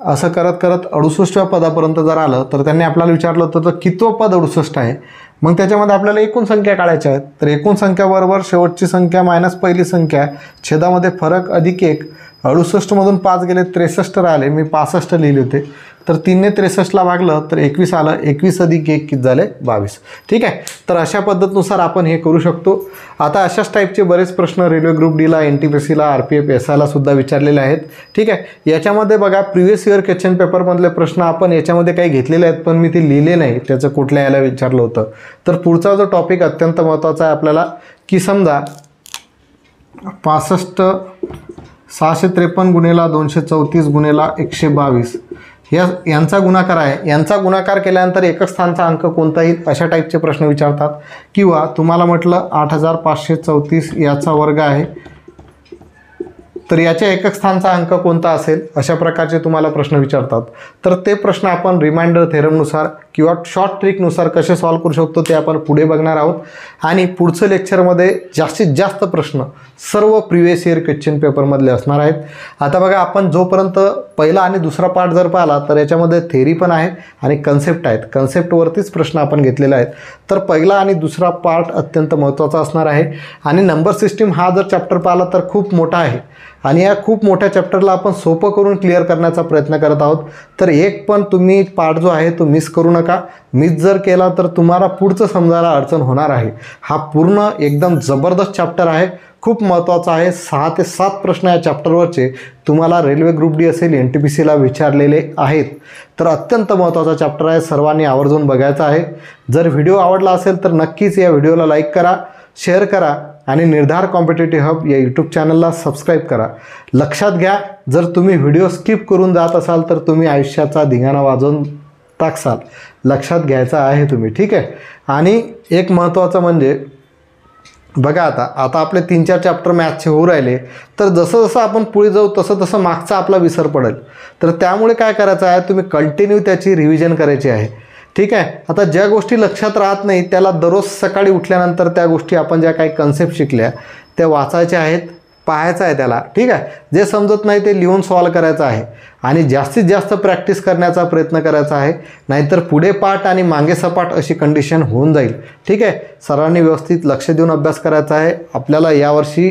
असं करत करत 68व्या पदापर्यंत जर आलं तर त्यांनी आपल्याला विचारलं होतं तर कितवं पद 68 आहे. मग त्याच्यामध्ये आपल्याला एकूण संख्या काढायच्या आहेत. तर एकूण संख्या बरोबर शेवटची संख्या मायनस पहिली संख्या, छेदामध्ये फरक अधिक 1. 68मधून 5 गेले 63 राहिले, मी 65 लिहिले होते. तर 3ने 63ला भागलं तर 21 आलं, 21 अधिक 1 किती झाले 22. ठीक आहे, तर अशा पद्धतीनुसार आपण हे करू शकतो. आता अशाच टाईपचे बरेच प्रश्न रेल्वे ग्रुप डीला, NTPCला, RPF SIला सुद्धा विचारलेले आहेत. ठीक आहे, याच्यामध्ये बघा प्रिव्हियस इयर क्वेश्चन पेपरमधले प्रश्न आपण याच्यामध्ये काही घेतलेले आहेत पण मी ते लिहिले नाही, त्याचं कुठल्या याला विचारलं होतं. तर पुढचा जो टॉपिक अत्यंत महत्त्वाचा आहे आपल्याला, की समजा 65 653 गुणेला 234 गुणेला 122 यांचा गुणाकार आहे. यांचा गुणाकार केल्यानंतर एकच स्थानचा अंक कोणताही अशा टाईपचे प्रश्न विचारतात. किंवा तुम्हाला म्हटलं 8534 याचा वर्ग आहे तर याच्या एकक स्थानचा अंक कोणता असेल अशा प्रकारचे तुम्हाला प्रश्न विचारतात. तर ते प्रश्न आपण रिमाइंडर थेरमनुसार किंवा शॉर्ट ट्रिकनुसार कसे सॉल्व्ह करू शकतो ते आपण पुढे बघणार आहोत. आणि पुढचं लेक्चरमध्ये जास्तीत जास्त प्रश्न सर्व प्रिव्हियस इयर क्वेश्चन पेपरमधले असणार आहेत. आता बघा, आपण जोपर्यंत पहिला आणि दुसरा पार्ट जर पाहिला तर याच्यामध्ये थेरी पण आहे आणि कन्सेप्ट आहेत. कन्सेप्टवरतीच प्रश्न आपण घेतलेले आहेत. तर पहिला आणि दुसरा पार्ट अत्यंत महत्त्वाचा असणार आहे. आणि नंबर सिस्टीम हा जर चॅप्टर पाहिला तर खूप मोठा आहे आणि या खूप मोठ्या चॅप्टरला आपण सोपं करून क्लिअर करण्याचा प्रयत्न करत आहोत. तर एक पण तुम्ही पार्ट जो आहे तो मिस करू नका. मिस जर केला तर तुम्हाला पुढचं समजायला अडचण होणार आहे. हा पूर्ण एकदम जबरदस्त चॅप्टर आहे, खूप महत्त्वाचा आहे. 6 ते 7 प्रश्न या चॅप्टरवरचे तुम्हाला रेल्वे ग्रुप डी असेल NTPCला विचारलेले आहेत. तर अत्यंत महत्त्वाचा चॅप्टर आहे, सर्वांनी आवर्जून बघायचा आहे. जर व्हिडिओ आवडला असेल तर नक्कीच या व्हिडिओला लाईक करा, शेअर करा आणि निर्धार कॉम्पिटेटिव्ह हब या यूट्यूब चॅनलला सबस्क्राईब करा. लक्षात घ्या, जर तुम्ही व्हिडिओ स्किप करून जात असाल तर तुम्ही आयुष्याचा धिंगाणा वाजवून टाकसाल. लक्षात घ्यायचं आहे तुम्ही, ठीक आहे. आणि एक महत्त्वाचं म्हणजे बघा, आता आपले 3-4 चॅप्टर मॅथचे होऊ राहिले. तर जसं जसं आपण पुढे जाऊ तसं तसं मागचा आपला विसर पडेल. तर त्यामुळे काय करायचं आहे, तुम्ही कंटिन्यू त्याची रिव्हिजन करायची आहे, ठीक आहे. आता ज्या गोष्टी लक्षात राहत नाही त्याला दररोज सकाळी उठल्यानंतर त्या गोष्टी आपण ज्या काही कन्सेप्ट शिकल्या त्या वाचायच्या आहेत, पाहायचं आहे त्याला, ठीक आहे. जे समजत नाही ते लिहून सॉल्व करायचं आहे आणि जास्तीत जास्त प्रॅक्टिस करण्याचा प्रयत्न करायचा आहे. नाहीतर पुढे पाठ आणि मागे सपाट अशी कंडिशन होऊन जाईल, ठीक आहे. सर्वांनी व्यवस्थित लक्ष देऊन अभ्यास करायचा आहे. आपल्याला यावर्षी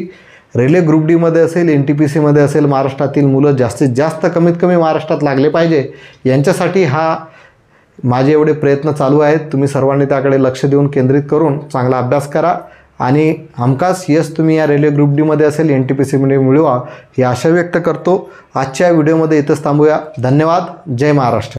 रेल्वे ग्रुप डीमध्ये असेल, NTPCमध्ये असेल, महाराष्ट्रातील मुलं जास्तीत जास्त कमीत कमी महाराष्ट्रात लागले पाहिजे. यांच्यासाठी हा माझे एवढे प्रयत्न चालू आहेत. तुम्ही सर्वांनी त्याकडे लक्ष देऊन केंद्रित करून चांगला अभ्यास करा आणि हमखास यश तुम्ही या रेल्वे ग्रुप डीमध्ये असेल, NTPCमध्ये मिळवा ही आशा व्यक्त करतो. आजच्या व्हिडिओमध्ये इथंच थांबूया. धन्यवाद. जय महाराष्ट्र.